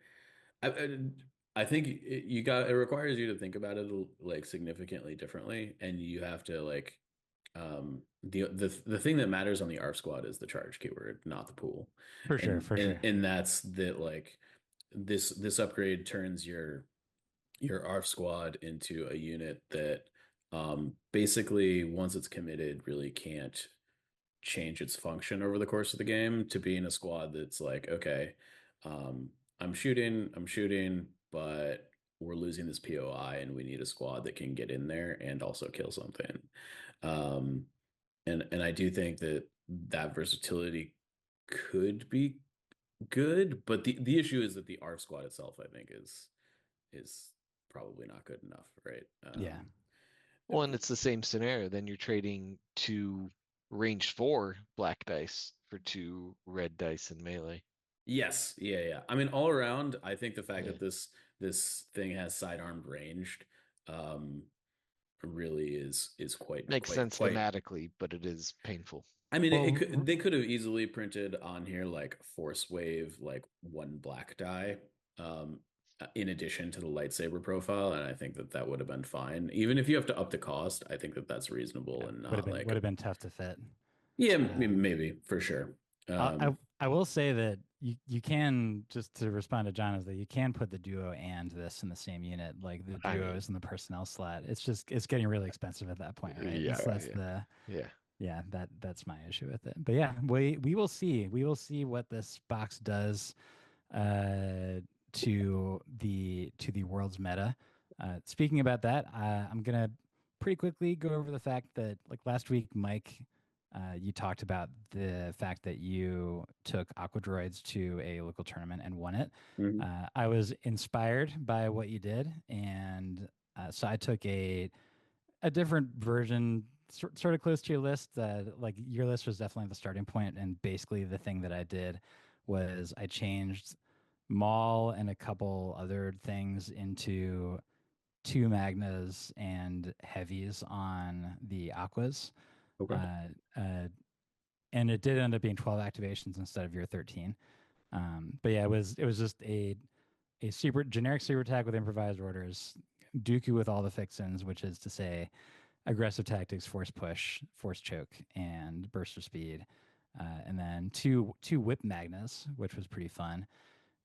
I think it requires you to think about it like significantly differently, and you have to like the thing that matters on the ARF squad is the charge keyword, not the pool. For sure, for sure. And that's that like this upgrade turns your ARF squad into a unit that basically once it's committed really can't change its function over the course of the game to being a squad that's like, okay, I'm shooting, but we're losing this POI and we need a squad that can get in there and also kill something. And I do think that versatility could be good, but the issue is that the ARF squad itself, I think, is probably not good enough, right? Yeah. Well, and it's the same scenario. Then you're trading 2 ranged 4 black dice for 2 red dice in melee. Yes, yeah. I mean, all around, I think the fact Yeah. that this thing has sidearmed ranged, really is quite Makes sense quite. thematically, but it is painful. I mean, Well, they could have easily printed on here like force wave, like 1 black die, in addition to the lightsaber profile, and I think that would have been fine. Even if you have to up the cost, I think that that's reasonable and not like would have been tough to fit. yeah, maybe for sure. I will say that you can, just to respond to John, is that you can put the duo and this in the same unit, like the duo is in the personnel slot. It's getting really expensive at that point, right? Yeah, That's that's my issue with it. But yeah, we will see. We will see what this box does to the world's meta. Speaking about that, I'm gonna pretty quickly go over the fact that like last week, Mike, you talked about the fact that you took Aqua droids to a local tournament and won it. Mhm. I was inspired by what you did, and so I took a different version, sort of close to your list. Like your list was definitely the starting point, and basically the thing that I did was I changed Maul and a couple other things into 2 Magnas and heavies on the Aquas. Okay. And it did end up being 12 activations instead of your 13. But yeah, it was just a super generic super attack with improvised orders, Dooku with all the fixins, which is to say aggressive tactics, force push, force choke, and burst of speed. And then two whip magnas, which was pretty fun.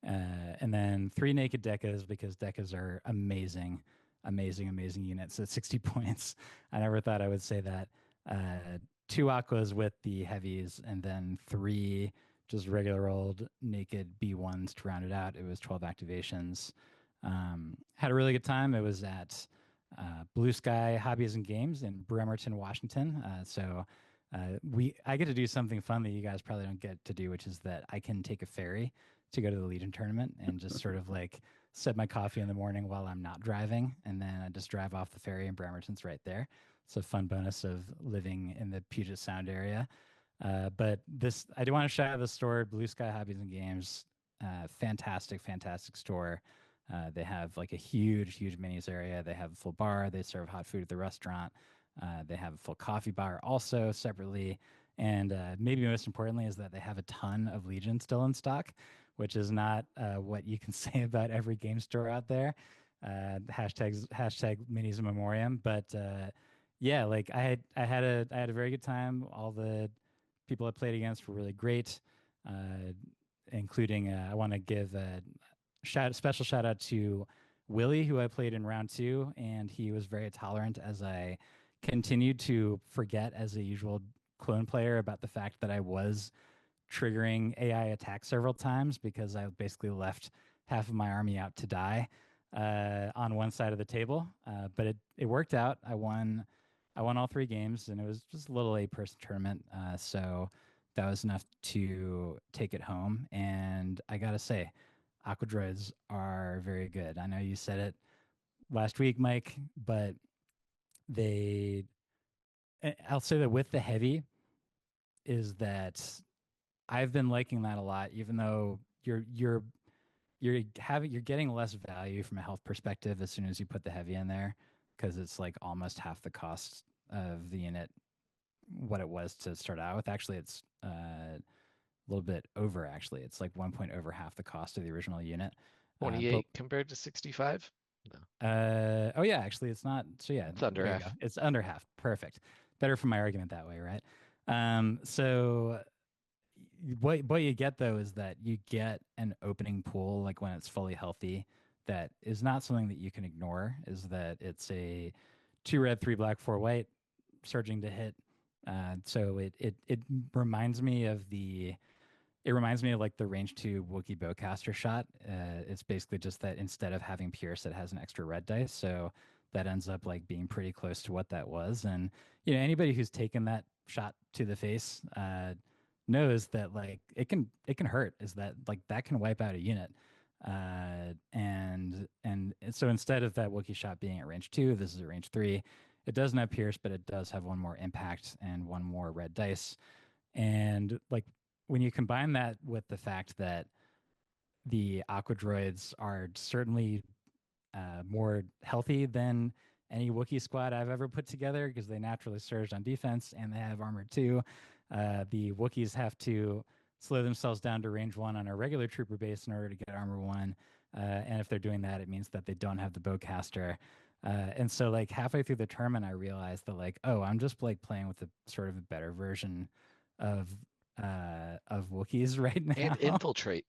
And then 3 naked decas, because decas are amazing units at 60 points. I never thought I would say that. 2 aquas with the heavies, and then 3 just regular old naked B1s to round it out. It was 12 activations. Had a really good time. It was at Blue Sky Hobbies and Games in Bremerton, Washington. I get to do something fun that you guys probably don't get to do, which is that I can take a ferry to go to the Legion tournament and just sort of like sip my coffee in the morning while I'm not driving, and then I just drive off the ferry, and Bremerton's right there. It's a fun bonus of living in the Puget Sound area. But I do want to shout out the store, Blue Sky Hobbies and Games. Fantastic store. They have like a huge minis area. They have a full bar. They serve hot food at the restaurant. They have a full coffee bar also separately. And maybe most importantly is that they have a ton of Legion still in stock, which is not what you can say about every game store out there. Hashtag minis in memoriam. But Yeah, like I had a very good time. All the people I played against were really great, uh, including I want to give a special shout out to Willie, who I played in round two, and he was very tolerant as I continued to forget as a usual clone player about the fact that I was triggering AI attacks several times because I basically left half of my army out to die on one side of the table. But it worked out. I won all three games, and it was just a little 8-person tournament. So that was enough to take it home. And I gotta say, Aqua droids are very good. I know you said it last week, Mike, but they. I'll say that with the heavy is that I've been liking that a lot, even though you're getting less value from a health perspective as soon as you put the heavy in there, because it's like almost half the cost of the unit what it was to start out with. Actually, it's a little bit over. Actually, it's like 1 point over half the cost of the original unit. 28 compared to 65. Oh yeah, actually, it's not. So yeah, It's under there you half. go. It's under half. Perfect. Better for my argument that way, right? So what you get though is that you get an opening pool like when it's fully healthy that is not something that you can ignore. Is that it's a 2 red 3 black 4 white surging to hit. So it reminds me of the it reminds me of like the range 2 Wookiee bowcaster shot. It's basically just that instead of having Pierce, it has an extra red dice. So that ends up like being pretty close to what that was. And anybody who's taken that shot to the face knows that like it can hurt. Is that like that can wipe out a unit. And so instead of that Wookiee shot being at range 2, this is at range 3. It doesn't have Pierce, but it does have one more impact and one more red dice. And like when you combine that with the fact that the Aqua droids are certainly more healthy than any Wookiee squad I've ever put together because they naturally surged on defense and they have armor too. The Wookiees have to slow themselves down to range 1 on a regular trooper base in order to get armor 1. And if they're doing that, it means that they don't have the bowcaster. And so like halfway through the tournament, I realized that like, oh, I'm just like playing with a sort of a better version of Wookiees right now. And infiltrate.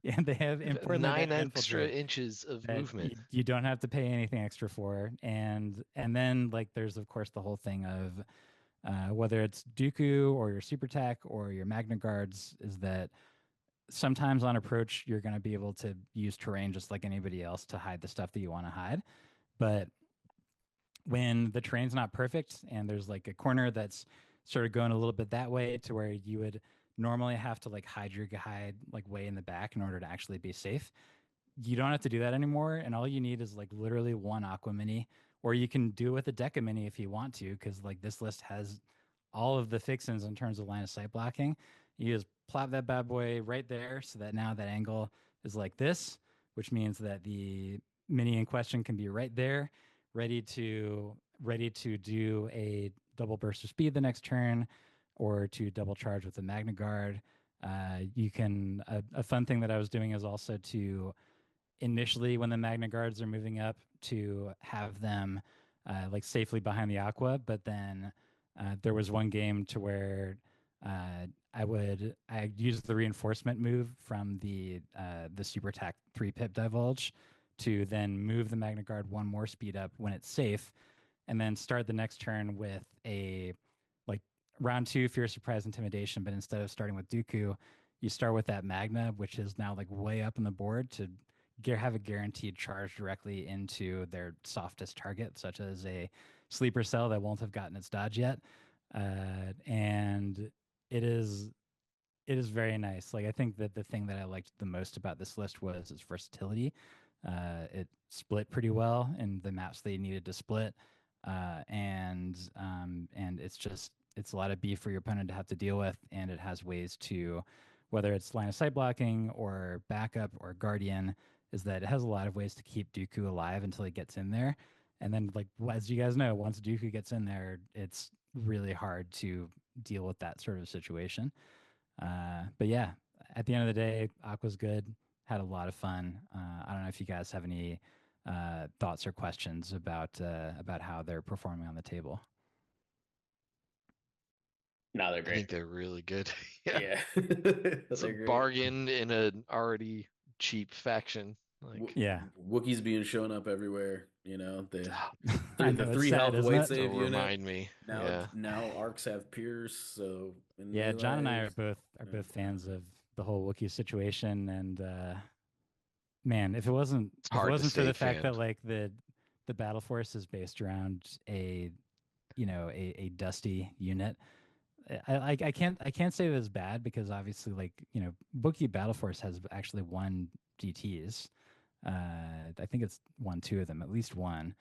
And they have importantly 9 they have extra infiltrate inches of that movement. you don't have to pay anything extra for. And then like there's of course the whole thing of whether it's Dooku or your super tech or your Magna Guards, is that sometimes on approach you're going to be able to use terrain just like anybody else to hide the stuff that you want to hide. But when the terrain's not perfect and there's like a corner that's sort of going a little bit that way to where you would normally have to like hide your guide like way in the back in order to actually be safe, you don't have to do that anymore. And all you need is like literally one Aqua Mini, or you can do it with a Deca Mini if you want to, because like this list has all of the fixins in terms of line of sight blocking. You just plop that bad boy right there so that now that angle is like this, which means that the mini in question can be right there, ready to do a double burst of speed the next turn, or to double charge with the Magna Guard. You can a fun thing that I was doing is also to initially when the Magna Guards are moving up to have them like safely behind the Aqua, but then there was one game to where I used the reinforcement move from the super attack 3 pip divulge to then move the Magna Guard one more speed up when it's safe, and then start the next turn with a like round 2 fear surprise intimidation, but instead of starting with Dooku, you start with that Magna, which is now like way up on the board to have a guaranteed charge directly into their softest target, such as a sleeper cell that won't have gotten its dodge yet. And it is very nice. Like I think that the thing that I liked the most about this list was its versatility. It split pretty well in the maps they needed to split, and it's a lot of beef for your opponent to have to deal with, and it has ways to, whether it's line of sight blocking or backup or guardian, is that it has a lot of ways to keep Dooku alive until he gets in there. And then, like as you guys know, once Dooku gets in there, it's really hard to deal with that sort of situation. But yeah, at the end of the day, Aqua's good. Had a lot of fun. I don't know if you guys have any thoughts or questions about how they're performing on the table. No, they're I great. think they're really good. Yeah. It's a They're great. bargain in an already cheap faction. Like, Yeah. Wookiees being showing up everywhere. You know, I the know, it's 3 sad, health isn't weight it? save don't unit. remind me. Now Yeah. now arcs have Pierce, so in Yeah, John and I are melee. both fans of the whole Wookiee situation, and man, if it wasn't It's hard to for stay the fact fan. that like the battle force is based around a a dusty unit, I can't say that it's bad because obviously like Wookiee battle force has actually won GTs. I think it's won two of them, at least one.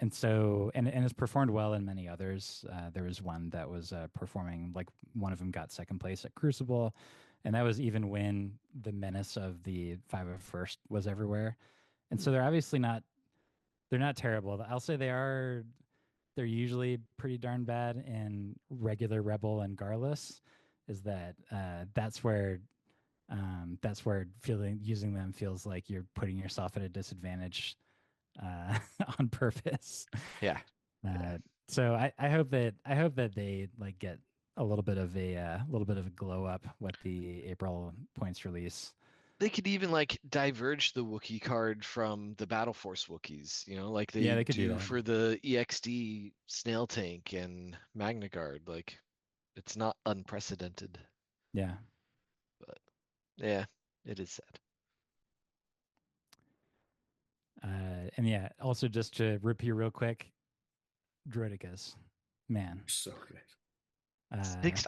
And so and it's performed well in many others. There was one that was performing like one of them got second place at Crucible, and that was even when the menace of the 501st was everywhere. And so they're obviously not they're not terrible. I'll say they're usually pretty darn bad in regular Rebel and Garless. Is that that's where feeling using them feels like you're putting yourself at a disadvantage on purpose. Yeah. So I hope that they like get a little bit of a glow up with the April points release. They could even like diverge the Wookiee card from the Battle Force Wookiees, like Yeah, they they could do do that. for the EXD Snail Tank and Magna Guard. Like, it's not unprecedented. Yeah. But yeah, it is sad. And yeah, also just to repeat real quick, Droidicas, man. So good.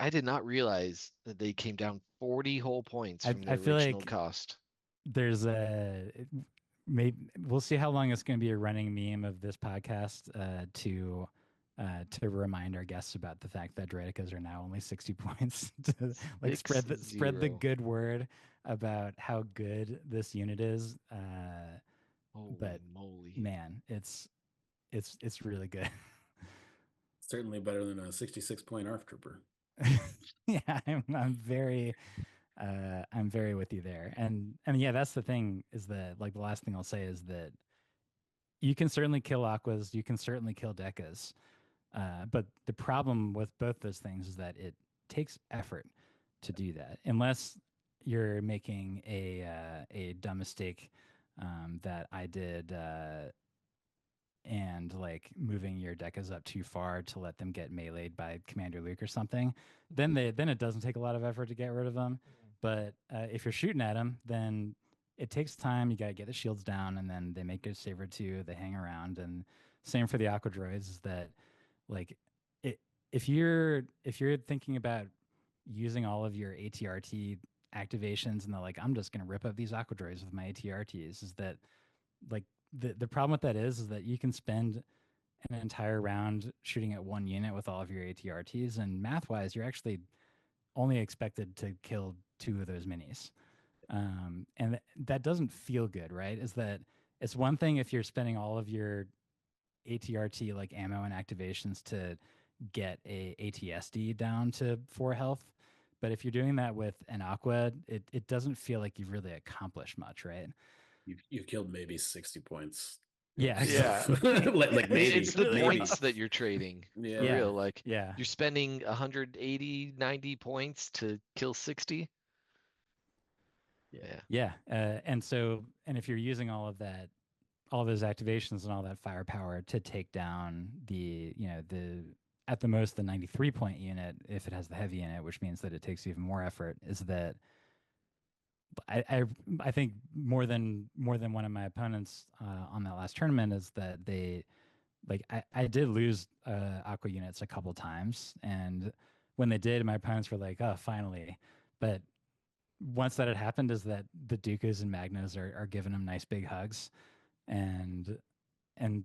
I did not realize that they came down 40 whole points from the I feel original like cost. there's maybe we'll see how long it's going to be a running meme of this podcast to remind our guests about the fact that Droidicas are now only 60 points to like spread the good word about how good this unit is. Holy But moly. man, it's really good. Certainly better than a 66-point ARF Trooper. Yeah, I'm very with you there. And yeah, that's the thing is that like the last thing I'll say is that you can certainly kill Aquas, you can certainly kill Decas. But the problem with both those things is that it takes effort to do that. Unless you're making a dumb mistake that I did and like moving your Decas up too far to let them get meleeed by Commander Luke or something, then it doesn't take a lot of effort to get rid of them. But if you're shooting at them, then it takes time. You got to get the shields down, and then they make a save or two. They hang around, and same for the Aqua droids. Is that like it, if you're thinking about using all of your ATRT activations and they're like, I'm just gonna rip up these Aqua droids with my ATRTs, is that like the problem with that is that you can spend an entire round shooting at one unit with all of your ATRTs, and math wise, you're actually only expected to kill two of those minis. And that doesn't feel good, right? Is that it's one thing if you're spending all of your ATRT like ammo and activations to get a ATSD down to 4 health. But if you're doing that with an Aqua, it doesn't feel like you've really accomplished much, right? You've killed maybe 60 points. Yeah, Yeah. like maybe. It's the really points rough. that you're trading. Yeah. For real. Like, yeah. you're spending 180, 90 points to kill 60. Yeah. Yeah. And if you're using all of that, all those activations and all that firepower to take down the at the most the 93 point unit, if it has the heavy in it, which means that it takes even more effort, is that I think more than one of my opponents on that last tournament is that they like I did lose Aqua units a couple times, and when they did, my opponents were like, oh, finally. But once that had happened, is that the Dooku's and Magnas are giving them nice big hugs, and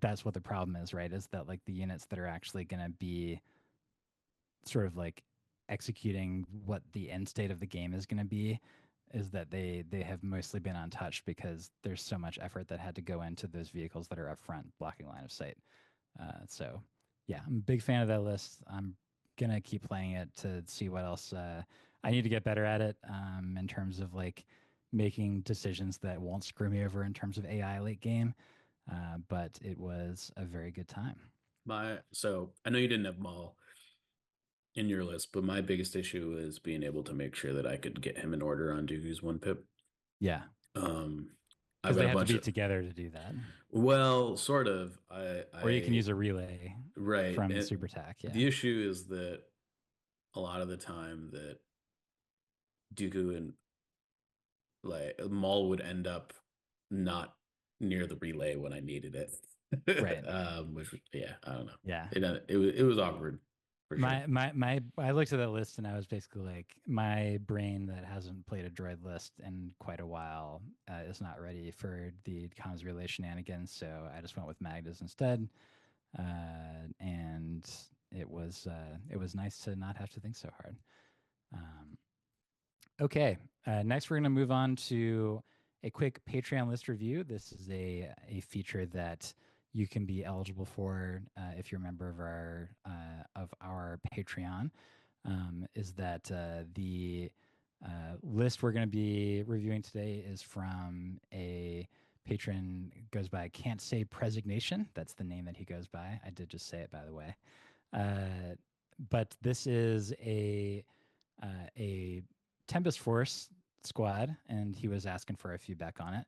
that's what the problem is, right? Is that like the units that are actually going to be sort of like executing what the end state of the game is going to be, is that they have mostly been untouched because there's so much effort that had to go into those vehicles that are up front blocking line of sight. So yeah, I'm a big fan of that list. I'm gonna keep playing it to see what else I need to get better at it in terms of like making decisions that won't screw me over in terms of AI late game. But it was a very good time. So I know you didn't have Maul. in your list, but my biggest issue is being able to make sure that I could get him in order on Dooku's 1 pip. Yeah, Um, I've because got they a have to bunch be of, together to do that. well, sort of. Or you can use a relay Right. from And Super Tac. Yeah. the issue is that a lot of the time that Dooku and like Maul would end up not near the relay when I needed it. Right. Which yeah, I don't know. Yeah. It was awkward for sure. I looked at that list and I was basically like, my brain that hasn't played a droid list in quite a while is not ready for the comms relay shenanigans. So I just went with Magdas instead, and it was nice to not have to think so hard. Okay, next we're going to move on to a quick Patreon list review. This is a feature that you can be eligible for if you're a member of our Patreon. Is that the list we're going to be reviewing today is from a patron, goes by Can't Say Presignation. That's the name that he goes by. I did just say it, by the way. But this is a Tempest Force squad, and he was asking for a feedback on it.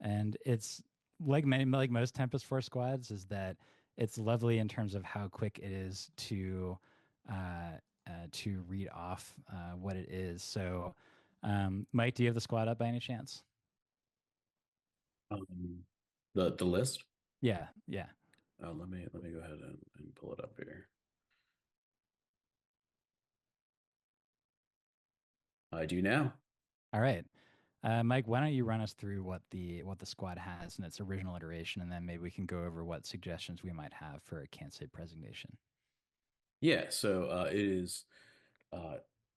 And it's like most Tempest Force squads, is that it's lovely in terms of how quick it is to read off what it is. So, Mike, do you have the squad up by any chance? The list. Yeah, yeah. Let me go ahead and pull it up here. I do now. All right. Mike, why don't you run us through what the squad has in its original iteration, and then maybe we can go over what suggestions we might have for a Can't Say Presignation. Yeah, so it is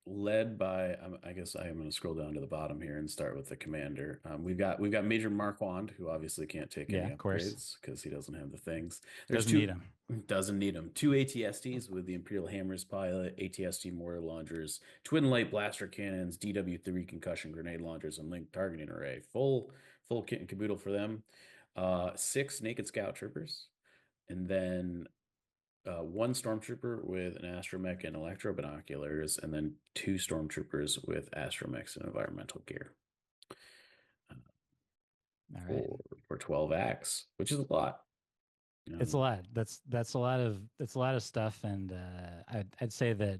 led by, I guess I am going to scroll down to the bottom here and start with the commander. We've got Major Marquand, who obviously can't take any of course. upgrades because he doesn't have the things. Doesn't need them. Doesn't need them. 2 ATSTs with the Imperial Hammers pilot, ATST mortar launchers, twin light blaster cannons, DW3 concussion grenade launchers, and linked targeting array. Full kit and caboodle for them. 6 naked scout troopers, and then 1 stormtrooper with an astromech and electro binoculars, and then 2 stormtroopers with astromechs and environmental gear. All right. For 12 acts, which is a lot. It's a lot. That's a lot of stuff, and I'd say that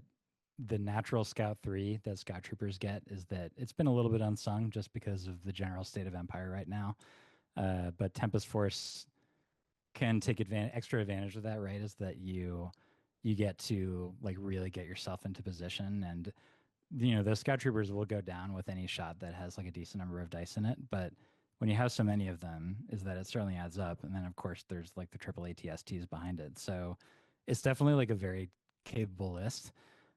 the natural Scout 3 that Scout Troopers get is that it's been a little bit unsung just because of the general state of Empire right now. But Tempest Force can take extra advantage of that, right? Is that you get to like really get yourself into position, and those Scout Troopers will go down with any shot that has like a decent number of dice in it. But when you have so many of them, is that it certainly adds up. And then of course there's like the triple ATSTs behind it. So it's definitely like a very capable list.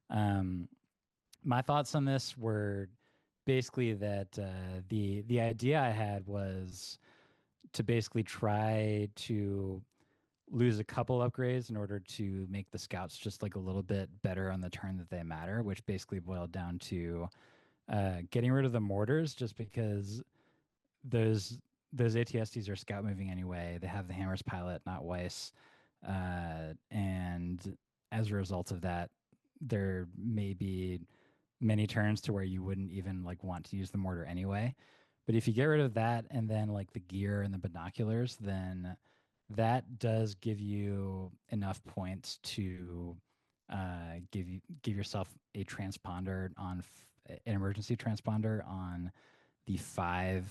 My thoughts on this were basically that the idea I had was to basically try to lose a couple upgrades in order to make the scouts just like a little bit better on the turn that they matter, which basically boiled down to getting rid of the mortars, just because those ATSTs are scout moving anyway. They have the hammers pilot, not Weiss, and as a result of that, there may be many turns to where you wouldn't even like want to use the mortar anyway. But if you get rid of that and then like the gear and the binoculars, then that does give you enough points to give yourself a transponder on an emergency transponder on the 5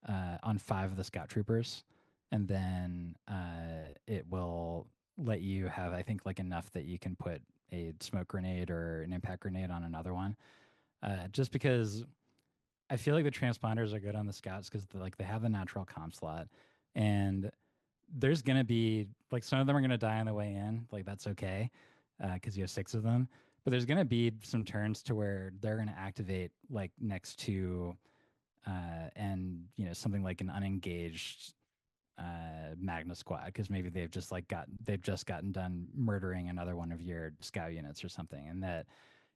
of the Scout Troopers, and then it will let you have, I think, like enough that you can put a smoke grenade or an impact grenade on another one. Just because I feel like the transponders are good on the Scouts because they have the natural comp slot, and there's gonna be like some of them are gonna die on the way in. Like that's okay because you have 6 of them. But there's gonna be some turns to where they're gonna activate like next to and something like an unengaged Magna squad because maybe they've just gotten done murdering another one of your scout units or something, and that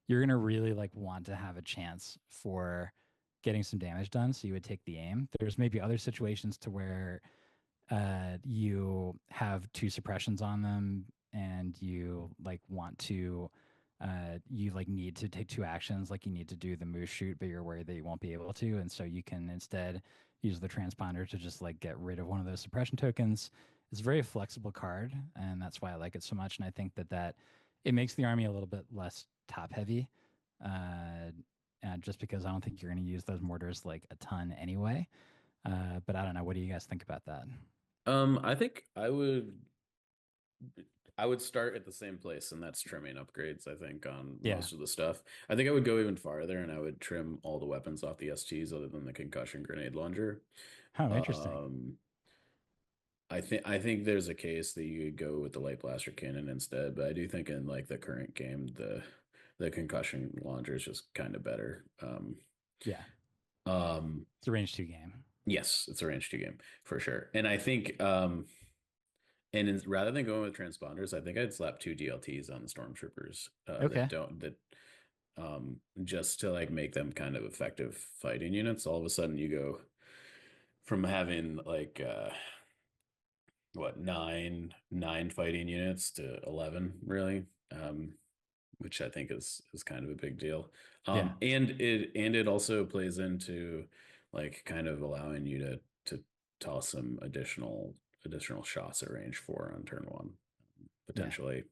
you're gonna really like want to have a chance for getting some damage done. So you would take the aim. There's maybe other situations to where you have 2 suppressions on them and you like want to you like need to take 2 actions, like you need to do the move shoot, but you're worried that you won't be able to, and so you can instead use the transponder to just like get rid of one of those suppression tokens. It's a very flexible card, and that's why I like it so much. And I think that it makes the army a little bit less top heavy, just because I don't think you're going to use those mortars like a ton anyway. But I don't know. What do you guys think about that? I think I would start at the same place, and that's trimming upgrades, I think, on Yeah. most of the stuff. I think I would go even farther, and I would trim all the weapons off the STs other than the concussion grenade launcher. Oh, interesting. I think there's a case that you could go with the light blaster cannon instead, but I do think in like the current game, the concussion launcher is just kind of better. Yeah. Um, It's a range 2 game. yes, it's a range 2 game for sure. And I think rather than going with transponders, I think I'd slap 2 DLTs on the stormtroopers Okay. just to like make them kind of effective fighting units. All of a sudden you go from having like nine fighting units to 11 really, which I think is kind of a big deal. Yeah. And it also plays into like kind of allowing you to toss some additional shots at range 4 on turn 1 potentially.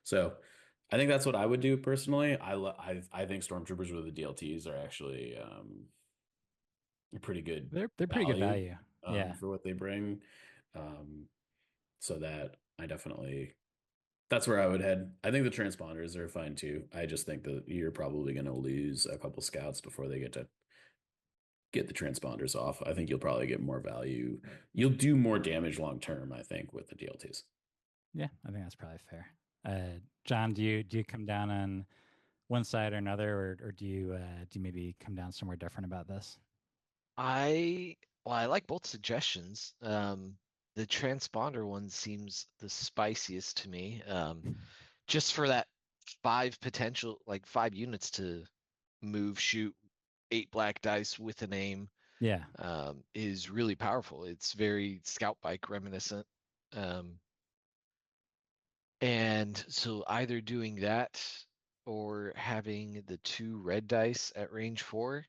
So I think that's what I would do personally. I think stormtroopers with the DLTs are actually a pretty good They're pretty good value. Yeah. for what they bring. So that that's where I would head. I think the transponders are fine too. I just think that you're probably going to lose a couple scouts before they get the transponders off. I think you'll probably get more value. You'll do more damage long term, I think, with the DLTs. Yeah, I think that's probably fair. John, do you come down on one side or another, or do you maybe come down somewhere different about this? I like both suggestions. The transponder one seems the spiciest to me. Just for that 5 units to move, shoot 8 black dice with an aim. Yeah. Is really powerful. It's very scout bike reminiscent. And so either doing that or having the 2 red dice at range 4.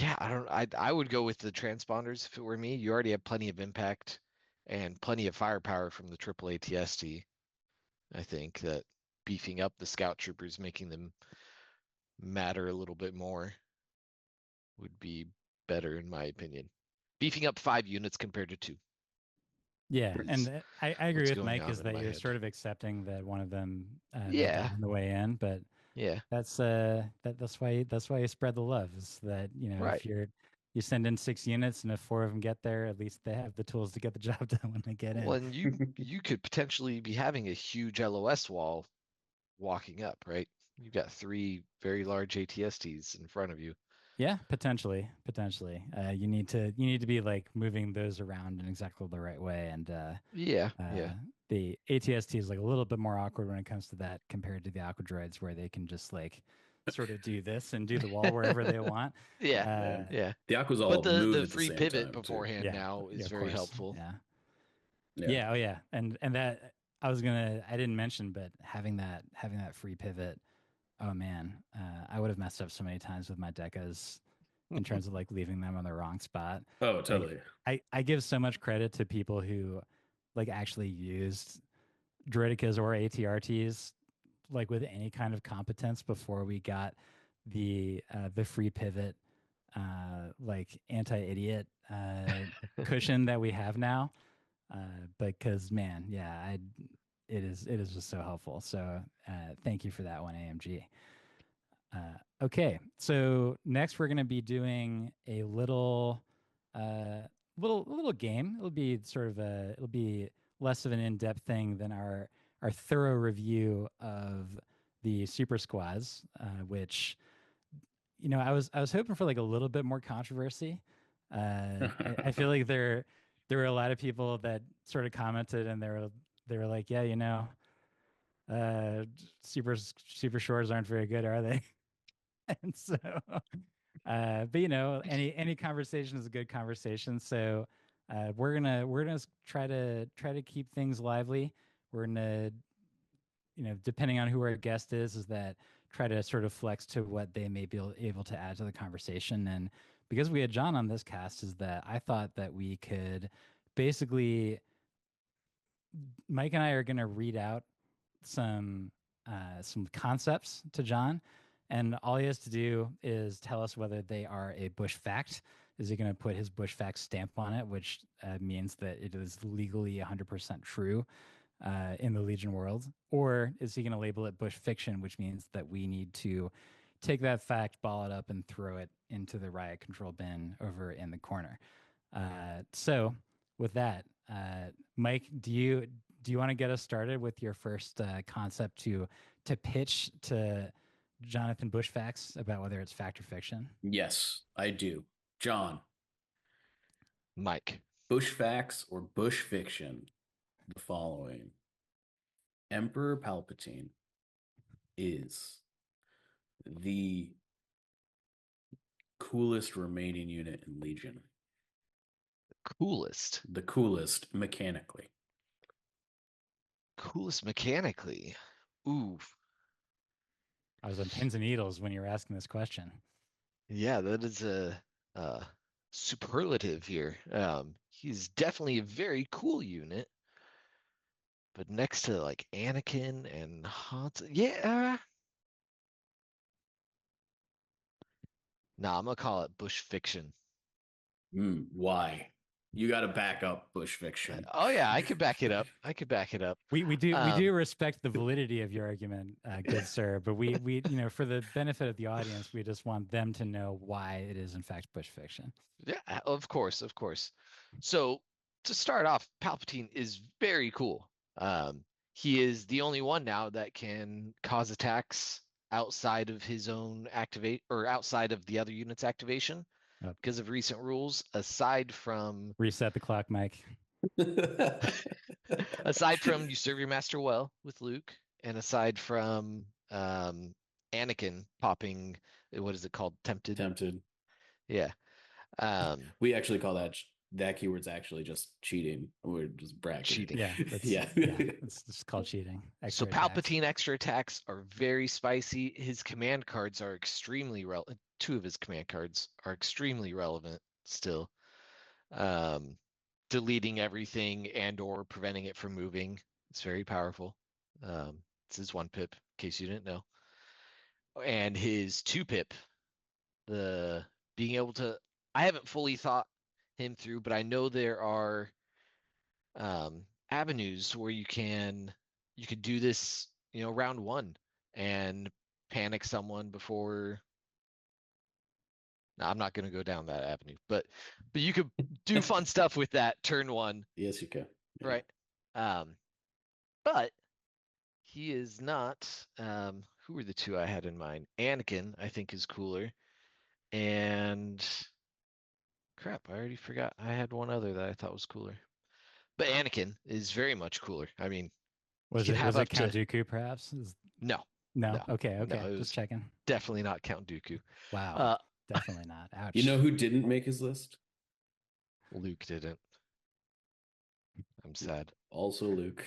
Yeah, I would go with the transponders if it were me. You already have plenty of impact and plenty of firepower from the triple ATST. I think that beefing up the scout troopers, making them matter a little bit more, would be better in my opinion. Beefing up 5 units compared to 2. Yeah, and I agree what's with going Mike on is in that my you're head. sort of accepting that one of them might die Yeah. on the way in, but Yeah. that's why you spread the love, is that, you know, Right. if you send in 6 units and if 4 of them get there, at least they have the tools to get the job done when they get in. Well, and you could potentially be having a huge LOS wall walking up, right? You've got 3 very large ATSTs in front of you. Yeah, potentially. You need to be like moving those around in exactly the right way, and Yeah. the ATST is like a little bit more awkward when it comes to that compared to the Aqua droids, where they can just like sort of do this and do the wall wherever they want. Yeah. The Aqua's all But move the at the free same pivot time, too. beforehand now is of very course. helpful. Yeah. Oh yeah. And that I didn't mention, but having that free pivot, oh man, I would have messed up so many times with my decas in terms of like leaving them on the wrong spot. Oh, totally. Like, I give so much credit to people who like actually used Droidicas or ATRTs like with any kind of competence before we got the free pivot like anti-idiot cushion that we have now. Because man, yeah, it is just so helpful. So thank you for that one, AMG. Okay, so next we're going to be doing a little game. It'll be it'll be less of an in-depth thing than our thorough review of the super squads, which, you know, I was hoping for like a little bit more controversy. I feel like there were a lot of people that sort of commented, and they were like, yeah, you know, super shores aren't very good, are they? And so, but you know, any conversation is a good conversation. So we're gonna try to keep things lively. we're gonna, depending on who our guest is that try to sort of flex to what they may be able to add to the conversation. And because we had Jon on this cast, is that I thought that we could basically, Mike and I are going to read out some concepts to Jon, and all he has to do is tell us whether they are a Bush fact. Is he going to put his Bush fact stamp on it, which means that it is legally 100% true in the Legion world, or is he going to label it Bush fiction, which means that we need to take that fact, ball it up, and throw it into the riot control bin over in the corner? So with that, Mike, do you want to get us started with your first concept to pitch to Jonathan Bushfacts about whether it's fact or fiction? Yes, I do. Jon. Mike. Bushfacts or Bush fiction? The following. Emperor Palpatine is the coolest remaining unit in Legion. Coolest? The coolest mechanically. Coolest mechanically? Ooh. I was on pins and needles when you were asking this question. Yeah, that is a superlative here. He's definitely a very cool unit. But next to like Anakin and Han, yeah. Nah, I'm gonna call it Bush fiction. Why? You got to back up Bush fiction. Oh yeah, I could back it up. We do respect the validity of your argument, good sir. But we for the benefit of the audience, we just want them to know why it is in fact Bush fiction. Yeah, of course. So to start off, Palpatine is very cool. He is the only one now that can cause attacks outside of his own activate or outside of the other unit's activation because of recent rules. Aside from reset the clock, Mike. Aside from you serve your master well with Luke, and aside from Anakin popping, what is it called? Tempted. Yeah. We actually call that keyword's actually just cheating. We're just bragging. Cheating. Yeah. It's just called cheating. So Palpatine extra attacks are very spicy. His command cards are extremely relevant. 2 of his command cards are extremely relevant still. Deleting everything and or preventing it from moving. It's very powerful. It's his 1 pip, in case you didn't know. And his 2 pip, the being able to, I haven't fully thought him through, but I know there are avenues where you can do this, round 1 and panic someone before. No, I'm not going to go down that avenue, but you could do fun stuff with that turn 1. Yes, you can. Yeah. Right. But he is not. Who were the 2 I had in mind? Anakin, I think, is cooler, and crap, I already forgot. I had one other that I thought was cooler, but Anakin is very much cooler. I mean, was it Count Dooku perhaps? No. Okay. No, just checking. Definitely not Count Dooku. Wow. Definitely not. Ouch. You know who didn't make his list? Luke didn't. I'm sad. Also Luke.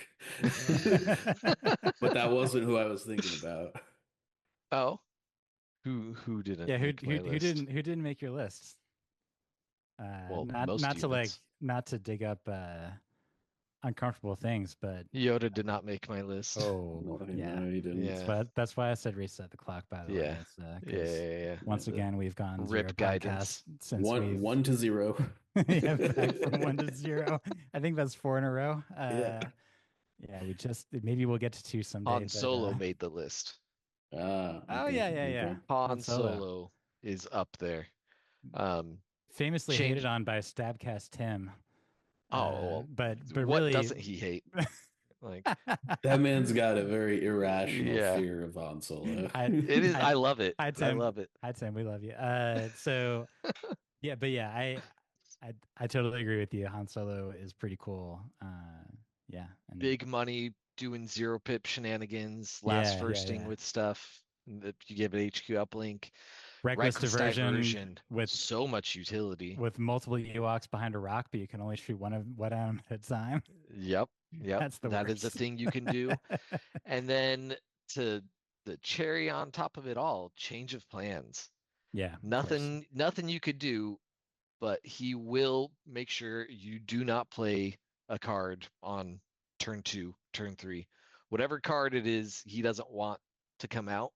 But that wasn't who I was thinking about. Oh. Who didn't? Yeah, who list? didn't make your list? Well, not to dig up uncomfortable things, but Yoda did not make my list. Oh, yeah. No, he didn't. Yeah. But that's why I said reset the clock, by the way. Yeah. Once again, we've gone Rip guidance since 1 to 0. Yeah, back from 1 to 0. I think that's 4 in a row. Yeah, maybe we'll get to 2 someday. Han Solo made the list. Yeah. Han Solo is up there. Famously hated on by Stabcast Tim. But what really, doesn't he hate? Like that man's got a very irrational fear of Han Solo. I love it. Hi, Tim. I love it. Hi, Tim. We love you. So I totally agree with you. Han Solo is pretty cool. And big money doing 0 pip shenanigans, last firsting with stuff. You give it HQ uplink. Reckless diversion with so much utility. With multiple Ewoks behind a rock, but you can only shoot one of at a time. Yep. Yep, That's the that is a worst. thing you can do. And then to the cherry on top of it all, change of plans. Yeah, of course. Nothing you could do, but he will make sure you do not play a card on turn 2, turn 3. Whatever card it is he doesn't want to come out,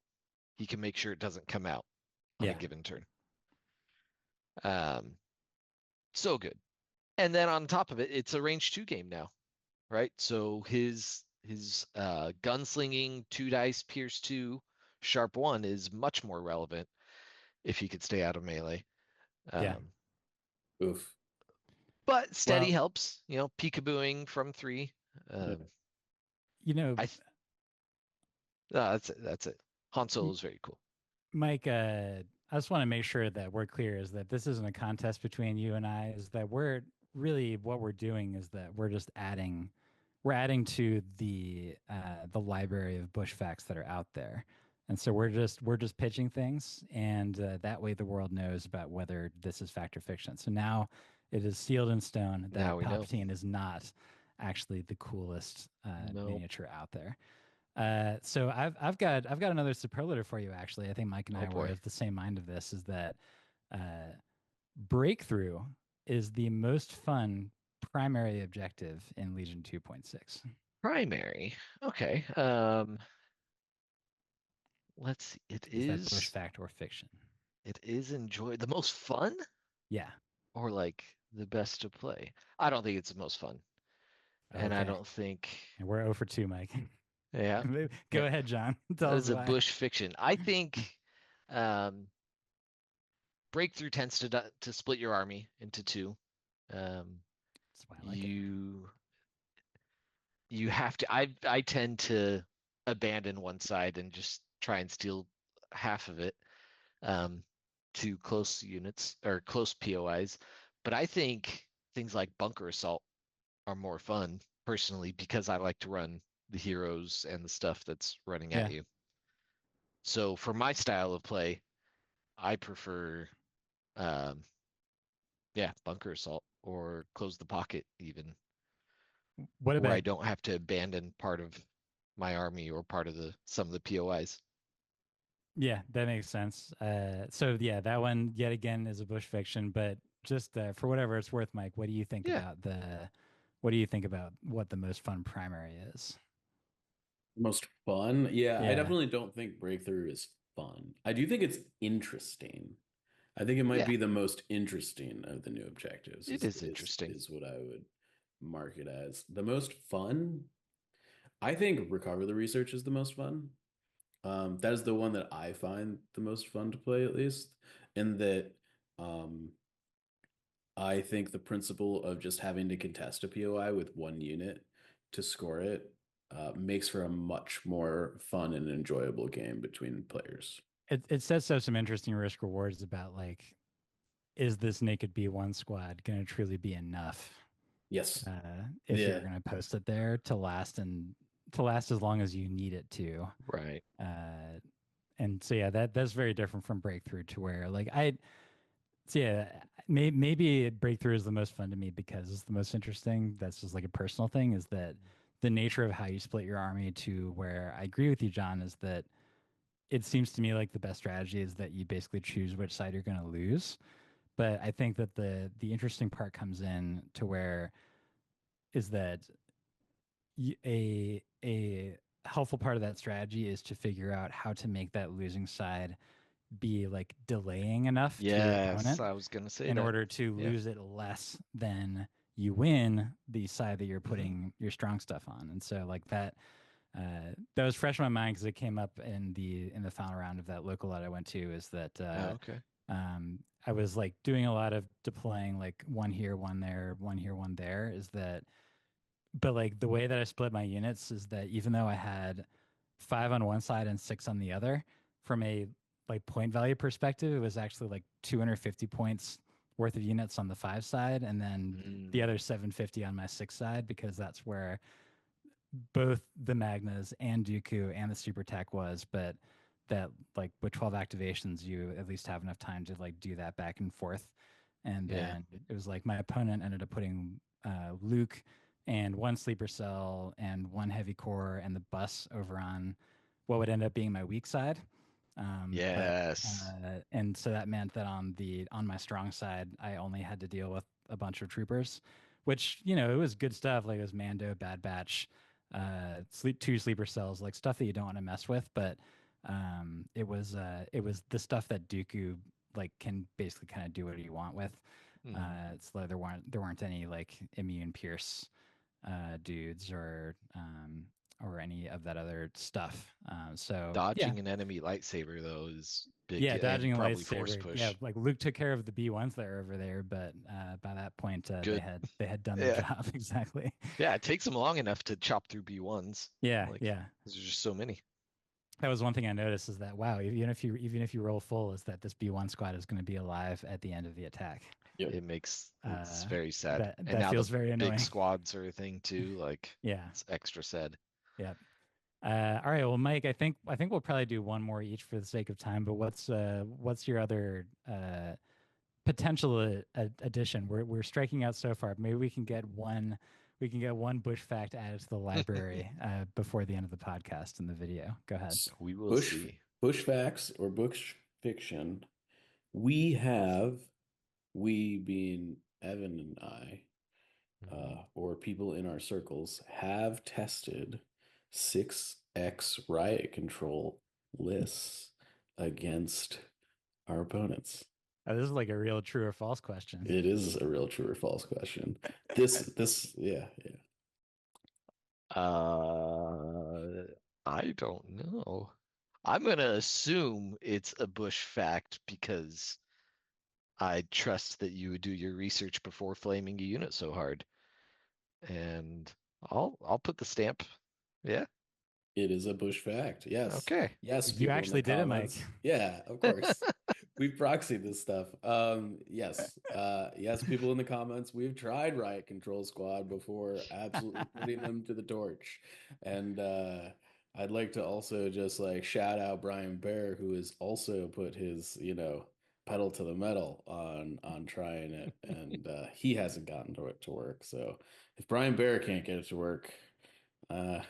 he can make sure it doesn't come out on a Yeah. given turn. So good. And then on top of it, it's a range 2 game now, right? So his gunslinging 2 dice pierce 2 sharp 1 is much more relevant if he could stay out of melee. Yeah. Oof. But steady Well, helps, peekabooing from 3. you know, That's it. Han Solo is very cool. Mike, I just want to make sure that we're clear is that this isn't a contest between you and I, is that we're really what we're doing is that we're adding to the library of Bushfacts that are out there. And so we're just pitching things, and that way the world knows about whether this is fact or fiction. So now it is sealed in stone that Now we know. Palpatine is not actually the coolest No. miniature out there. So I've got another superlative for you. Actually, I think Mike and I were of the same mind of this. Is that breakthrough is the most fun primary objective in Legion 2.6. Primary. Okay. Let's see. Is that bush fact or fiction? It is the most fun? Yeah. Or like the best to play? I don't think it's the most fun. And I don't think. And we're 0 for 2, Mike. Yeah. Go ahead, John. That is a bush fiction. I think breakthrough tends to split your army into 2. That's why I like you have to. I tend to abandon one side and just try and steal half of it to close units or close POIs. But I think things like bunker assault are more fun personally because I like to run the heroes and the stuff that's running at you. So for my style of play, I prefer bunker assault or close the pocket even. What about where I don't have to abandon part of my army or part of some of the POIs. Yeah, that makes sense. So yeah, that one yet again is a bush fiction, but just for whatever it's worth, Mike, what do you think about what the most fun primary is? Most fun? Yeah, I definitely don't think breakthrough is fun. I do think it's interesting. I think it might be the most interesting of the new objectives. It is interesting. Is what I would mark it as. The most fun? I think Recover the Research is the most fun. That is the one that I find the most fun to play, at least. And that I think the principle of just having to contest a POI with one unit to score it makes for a much more fun and enjoyable game between players. It sets up some interesting risk rewards about like, is this naked B1 squad going to truly be enough? Yes. If you're going to post it there to last as long as you need it to. Right. And so yeah, that's very different from breakthrough to where like maybe breakthrough is the most fun to me because it's the most interesting. That's just like a personal thing, is that the nature of how you split your army, to where I agree with you, John, is that it seems to me like the best strategy is that you basically choose which side you're going to lose. But I think that the interesting part comes in to where is that a helpful part of that strategy is to figure out how to make that losing side be like delaying enough to your opponent. I was gonna say in order to lose it less than you win the side that you're putting your strong stuff on. And so like that was fresh in my mind because it came up in the final round of that local that I went to, is that I was like doing a lot of deploying like one here, one there, one here, one there, is that but like the way that I split my units is that even though I had 5 on one side and 6 on the other, from a like point value perspective, it was actually like 250 points worth of units on the 5 side, and then the other 750 on my 6 side, because that's where both the Magnas and Dooku and the Super Tech was. But that like with 12 activations, you at least have enough time to like do that back and forth. And then it was like my opponent ended up putting Luke and 1 sleeper cell and 1 heavy core and the bus over on what would end up being my weak side. Yes. And so that meant that on my strong side, I only had to deal with a bunch of troopers, which, you know, it was good stuff. Like it was Mando, Bad Batch, 2 sleeper cells, like stuff that you don't want to mess with. But it was the stuff that Dooku like can basically kind of do what you want with. It's like there weren't any like immune pierce dudes or any of that other stuff. So Dodging an enemy lightsaber though is big. yeah, dodging a probably force lightsaber. push. Yeah, like Luke took care of the B1s that are over there, but by that point Good. they had done their job exactly. Yeah, it takes them long enough to chop through B1s. Yeah, Like, yeah. There's just so many. That was one thing I noticed is that wow, even if you roll full, is that this B1 squad is going to be alive at the end of the attack. Yep. It's very sad. That now feels very annoying. Big squads are a thing too. Like yeah, it's extra sad. Yep. All right. Well, Mike, I think we'll probably do one more each for the sake of time. But what's your other potential addition? We're striking out so far. Maybe we can get one bush fact added to the library before the end of the podcast in the video. Go ahead. We will see. Bush facts or bush fiction. We being Evan and I, or people in our circles, have tested 6x riot control lists against our opponents. This is like a real true or false question. It is a real true or false question. Yeah. I don't know. I'm gonna assume it's a Bush fact because I trust that you would do your research before flaming a unit so hard. And I'll put the stamp. Yeah. It is a Bush fact. Yes. Okay. Yes. You actually did it, Mike. Yeah, of course. We've proxied this stuff. Yes. Yes, people in the comments, we've tried Riot Control Squad before, absolutely putting them to the torch. And I'd like to also just like shout out Brian Bear, who has also put his, pedal to the metal on trying it, and he hasn't gotten it to work. So if Brian Bear can't get it to work, I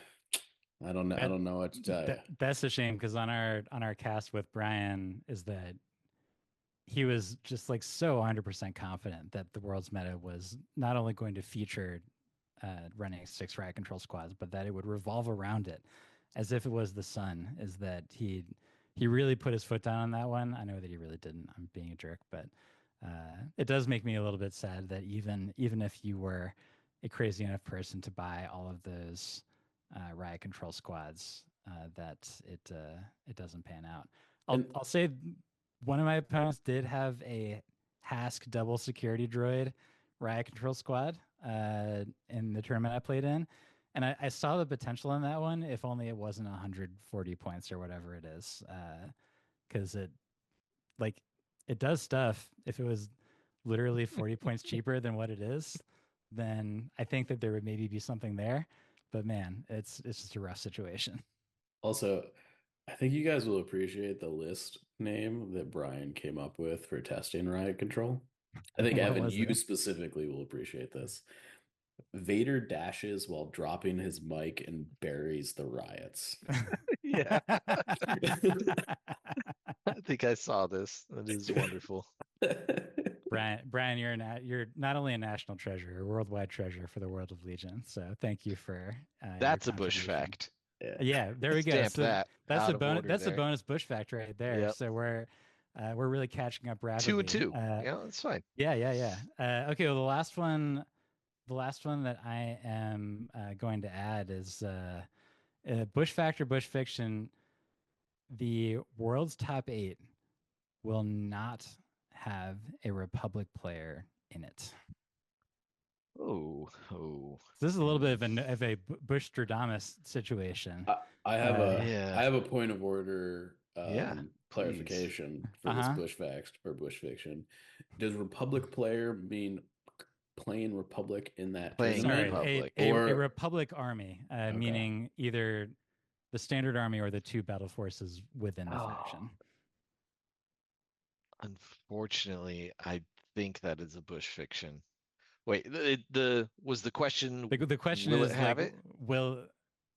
don't know what to tell you. That's a shame, because on our cast with Brian is that he was just like so 100% confident that the world's meta was not only going to feature running 6 riot control squads, but that it would revolve around it as if it was the sun. Is that he really put his foot down on that one. I know that he really didn't. I'm being a jerk, but it does make me a little bit sad that even if you were a crazy enough person to buy all of those riot control squads, that it doesn't pan out. I'll say one of my opponents did have a Hask double security droid riot control squad in the tournament I played in, and I saw the potential in that one, if only it wasn't 140 points or whatever it is, because it does stuff. If it was literally 40 points cheaper than what it is, then I think that there would maybe be something there. But man, it's just a rough situation. Also, I think you guys will appreciate the list name that Brian came up with for testing riot control. I think Evan, you specifically will appreciate this. Vader dashes while dropping his mic and buries the riots. Yeah. I think I saw this. That is wonderful. Brian, you're not only a national treasure, a worldwide treasure for the world of Legion. So thank you for that's a Bush fact. Yeah, there we go. Stamp So that's a bonus. That's there. A bonus Bush fact right there. Yep. So we're really catching up rapidly. 2 and 2. Yeah, that's fine. Yeah. Okay. Well, the last one that I am going to add is Bush fact or Bush fiction. The world's top 8 will not have a Republic player in it. Oh. So this is a little bit of a Bush Stradamus situation. I have a point of order clarification for this Bush fact or Bush fiction. Does Republic player mean playing Republic in that tournament? Sorry, a Republic army, meaning either the standard army or the 2 battle forces within the faction. Unfortunately, I think that is a Bush fiction. Wait, was the question? The question will is it have like, it? will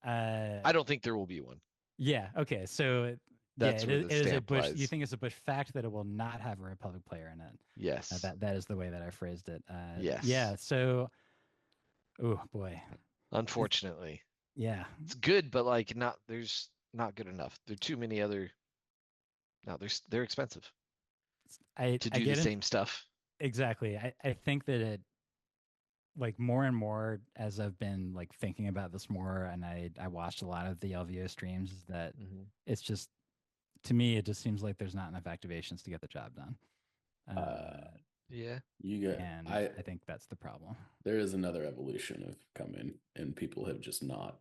I don't think there will be one. yeah, okay. So yeah, That's where the it is a stamp Bush. You lies. think it's a Bush fact that it will not have a Republic player in it? Yes. That is the way that I phrased it. Yes. Yeah. So, oh boy. Unfortunately, Yeah. it's good, but like there's not good enough. There are too many other. No, they're expensive I to I do the get it same stuff. exactly. I think that it like more and more as I've been like thinking about this more, and I watched a lot of the LVO streams. Is that it's just to me it just seems like there's not enough activations to get the job done. Yeah. You get And I think that's the problem. there is another evolution of coming, and people have just not.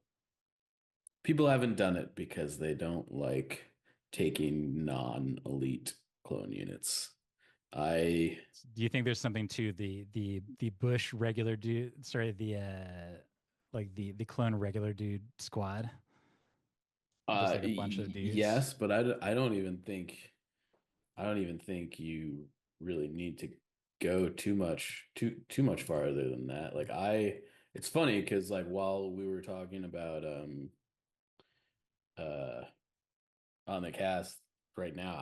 People haven't done it because they don't like taking non-elite clone units. I Do you think there's something to the Bush regular dude? Sorry, the like the clone regular dude squad. Just like a bunch of dudes. yes, but I don't even think you really need to go too much farther than that. Like it's funny because like while we were talking about uh on the cast right now,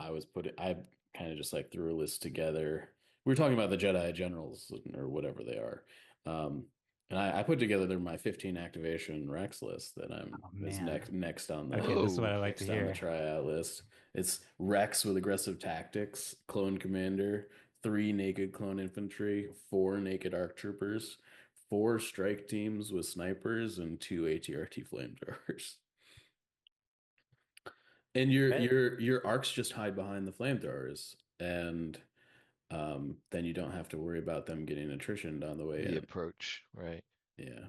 I kind of just like threw a list together. We were talking about the Jedi Generals or whatever they are. And I put together my 15 activation Rex list that is next on the okay. This is what I like to next on the hear. tryout list. It's Rex with aggressive tactics, clone commander, 3 naked clone infantry, 4 naked ARC troopers, 4 strike teams with snipers, and 2 ATRT flamethrowers. And your arcs just hide behind the flamethrowers, and then you don't have to worry about them getting attritioned on the way The in. approach, right? Yeah.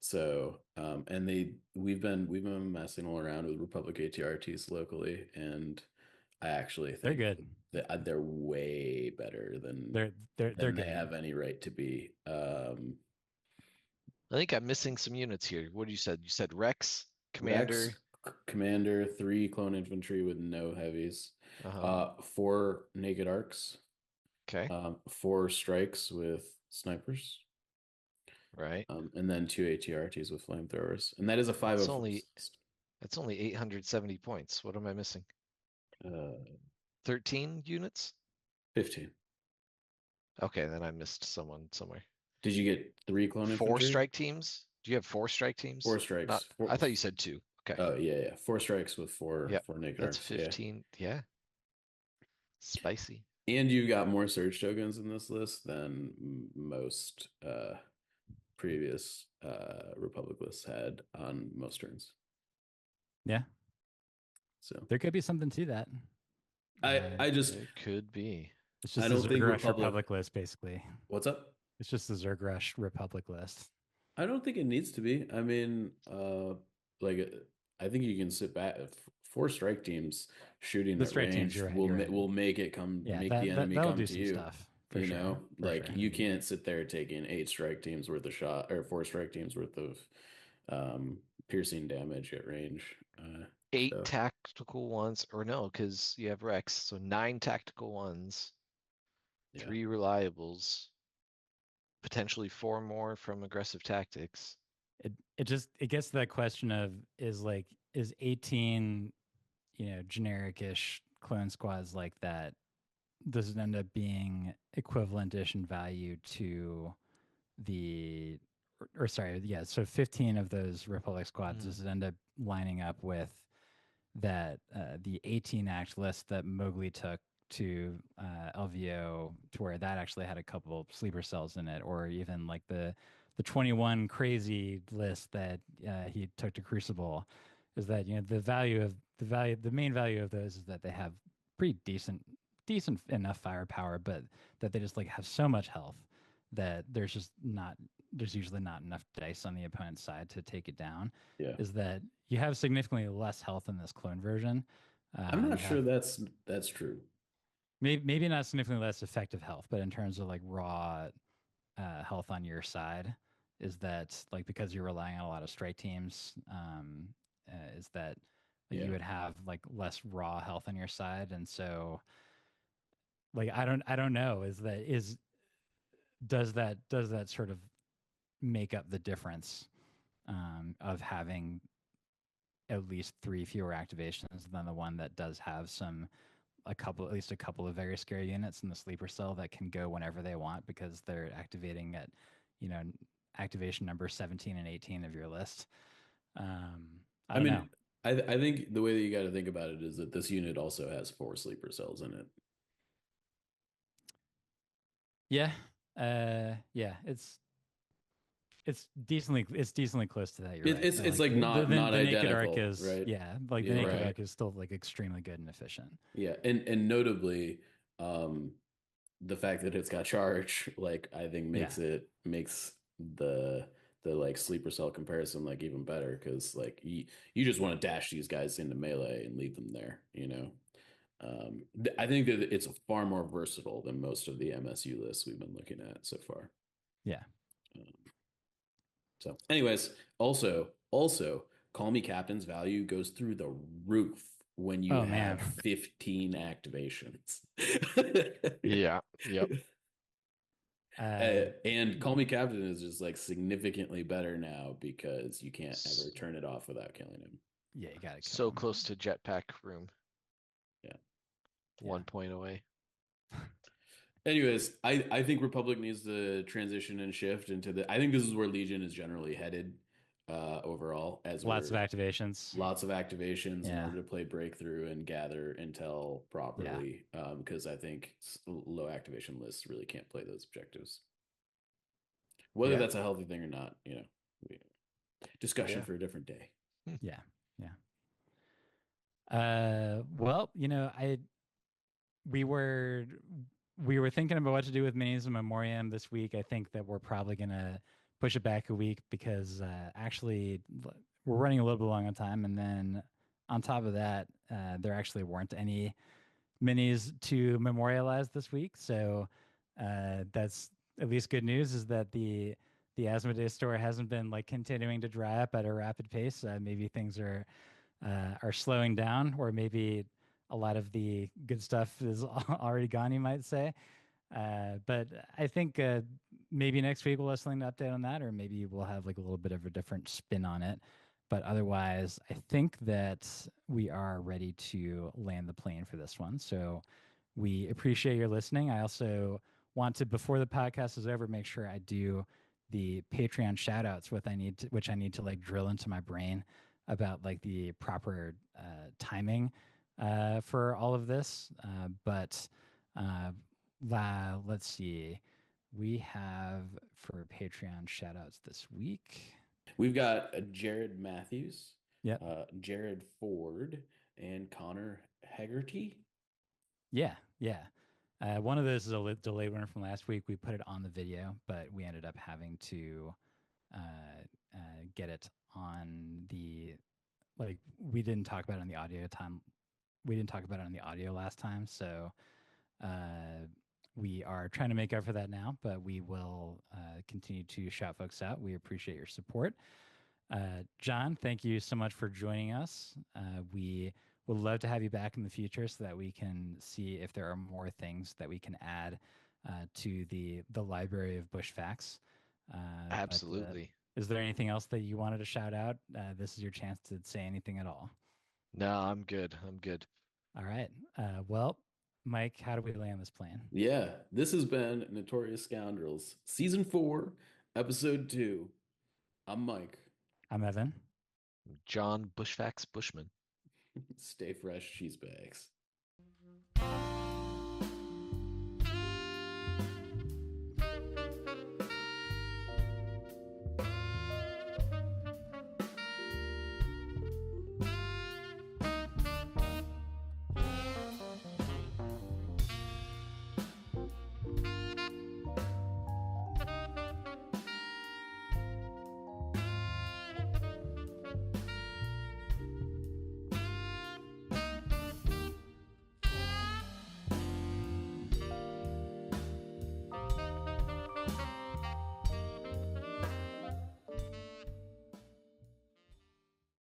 So, and we've been messing around with Republic ATRTs locally, and I actually They're think good. that they're way better than they're they good. have any right to be. I think I'm missing some units here. What you said? You said Rex, Commander. Rex, Commander, 3 clone infantry with no heavies, 4 naked arcs, Okay. 4 strikes with snipers, Right. and then 2 ATRTs with flamethrowers, and that is a 504. That's only 870 points. What am I missing? 13 units? 15. Okay, then I missed someone somewhere. Did you get 3 clone infantry? 4 strike teams? Do you have 4 strike teams? 4 strikes. I thought you said 2. Okay. Oh yeah. 4 strikes with 4 naked That's arcs. 15. Yeah. Spicy. And you got more surge tokens in this list than most previous Republic lists had on most turns. Yeah. So there could be something to that. I just it could be. It's just I the don't think Zerg Republic list, basically. What's up? It's just the Zerg Rush Republic list. I don't think it needs to be. I mean, like I think you can sit back. 4 strike teams shooting The at strike range teams, will make it come. Yeah, make the enemy that'll come do to some you. stuff. You know, like sure. you can't sit there taking 8 strike teams worth of shot or 4 strike teams worth of piercing damage at range. 8 tactical ones, or no, because you have Rex, so 9 tactical ones, 3 reliables, potentially 4 more from aggressive tactics. It gets to that question of is 18, generic-ish clone squads like that, does it end up being equivalent-ish in value to the or sorry, yeah, so 15 of those Republic squads, does it end up lining up with that the 18 act list that Mowgli took to LVO, to where that actually had a couple sleeper cells in it, or even like the 21 crazy list that he took to Crucible, is that the main value of those is that they have pretty decent enough firepower, but that they just like have so much health that there's usually not enough dice on the opponent's side to take it down. Yeah. Is that you have significantly less health in this clone version. I'm not sure that's true. Maybe not significantly less effective health, but in terms of like raw health on your side, is that like because you're relying on a lot of strike teams, is that you would have like less raw health on your side, and so like I don't know, is does that sort of make up the difference of having at least 3 fewer activations than the one that does have at least a couple of very scary units in the sleeper cell that can go whenever they want because they're activating at, activation number 17 and 18 of your list. I don't know. I think the way that you got to think about it is that this unit also has 4 sleeper cells in it. Yeah. Yeah, it's decently close to that. You're right. It's like not the naked identical, arc is right? the naked arc is still like extremely good and efficient. Yeah, and notably, the fact that it's got charge, like I think makes the like sleeper cell comparison like even better because like you just want to dash these guys into melee and leave them there, I think that it's far more versatile than most of the MSU lists we've been looking at so far. Yeah. So, anyways, also, Call Me Captain's value goes through the roof when you have 15 activations. Yeah. Yep. And Call Me Captain is just like significantly better now because you can't ever turn it off without killing him. Yeah, you got it. So close to jetpack room. Yeah. 1 point away. Anyways, I think Republic needs to transition and shift into I think this is where Legion is generally headed overall, as lots of activations in order to play breakthrough and gather intel properly, because I think low activation lists really can't play those objectives. Whether that's a healthy thing or not, discussion for a different day. Yeah. Well, we were thinking about what to do with Minis and Memoriam this week. I think that we're probably gonna push it back a week because actually we're running a little bit long on time, and then on top of that, there actually weren't any minis to memorialize this week. So that's at least good news, is that the Asmodeus store hasn't been like continuing to dry up at a rapid pace. Maybe things are slowing down, or maybe a lot of the good stuff is already gone, you might say. But I think maybe next week we'll have something to update on that, or maybe we'll have like a little bit of a different spin on it. But otherwise, I think that we are ready to land the plane for this one. So we appreciate your listening. I also want to, before the podcast is over, make sure I do the Patreon shout outs, which I need to like drill into my brain about like the proper timing for all of this. But let's see. We have for Patreon shout outs this week. We've got Jared Matthews, Jared Ford, and Connor Hegarty. Yeah. One of those is a delayed winner from last week. We put it on the video, but we ended up having to get it on the, like, we didn't talk about it on the audio time. We didn't talk about it on the audio last time. So we are trying to make up for that now, but we will continue to shout folks out. We appreciate your support. Jon, thank you so much for joining us. We would love to have you back in the future so that we can see if there are more things that we can add to the library of Bushfacts. Absolutely. Is there anything else that you wanted to shout out? This is your chance to say anything at all. No, I'm good. All right. Well, Mike, how do we land this plane? Yeah, this has been Notorious Scoundrels, Season 4, Episode 2. I'm Mike. I'm Evan. Jon Bushfacts Bushman. Stay fresh, cheese bags.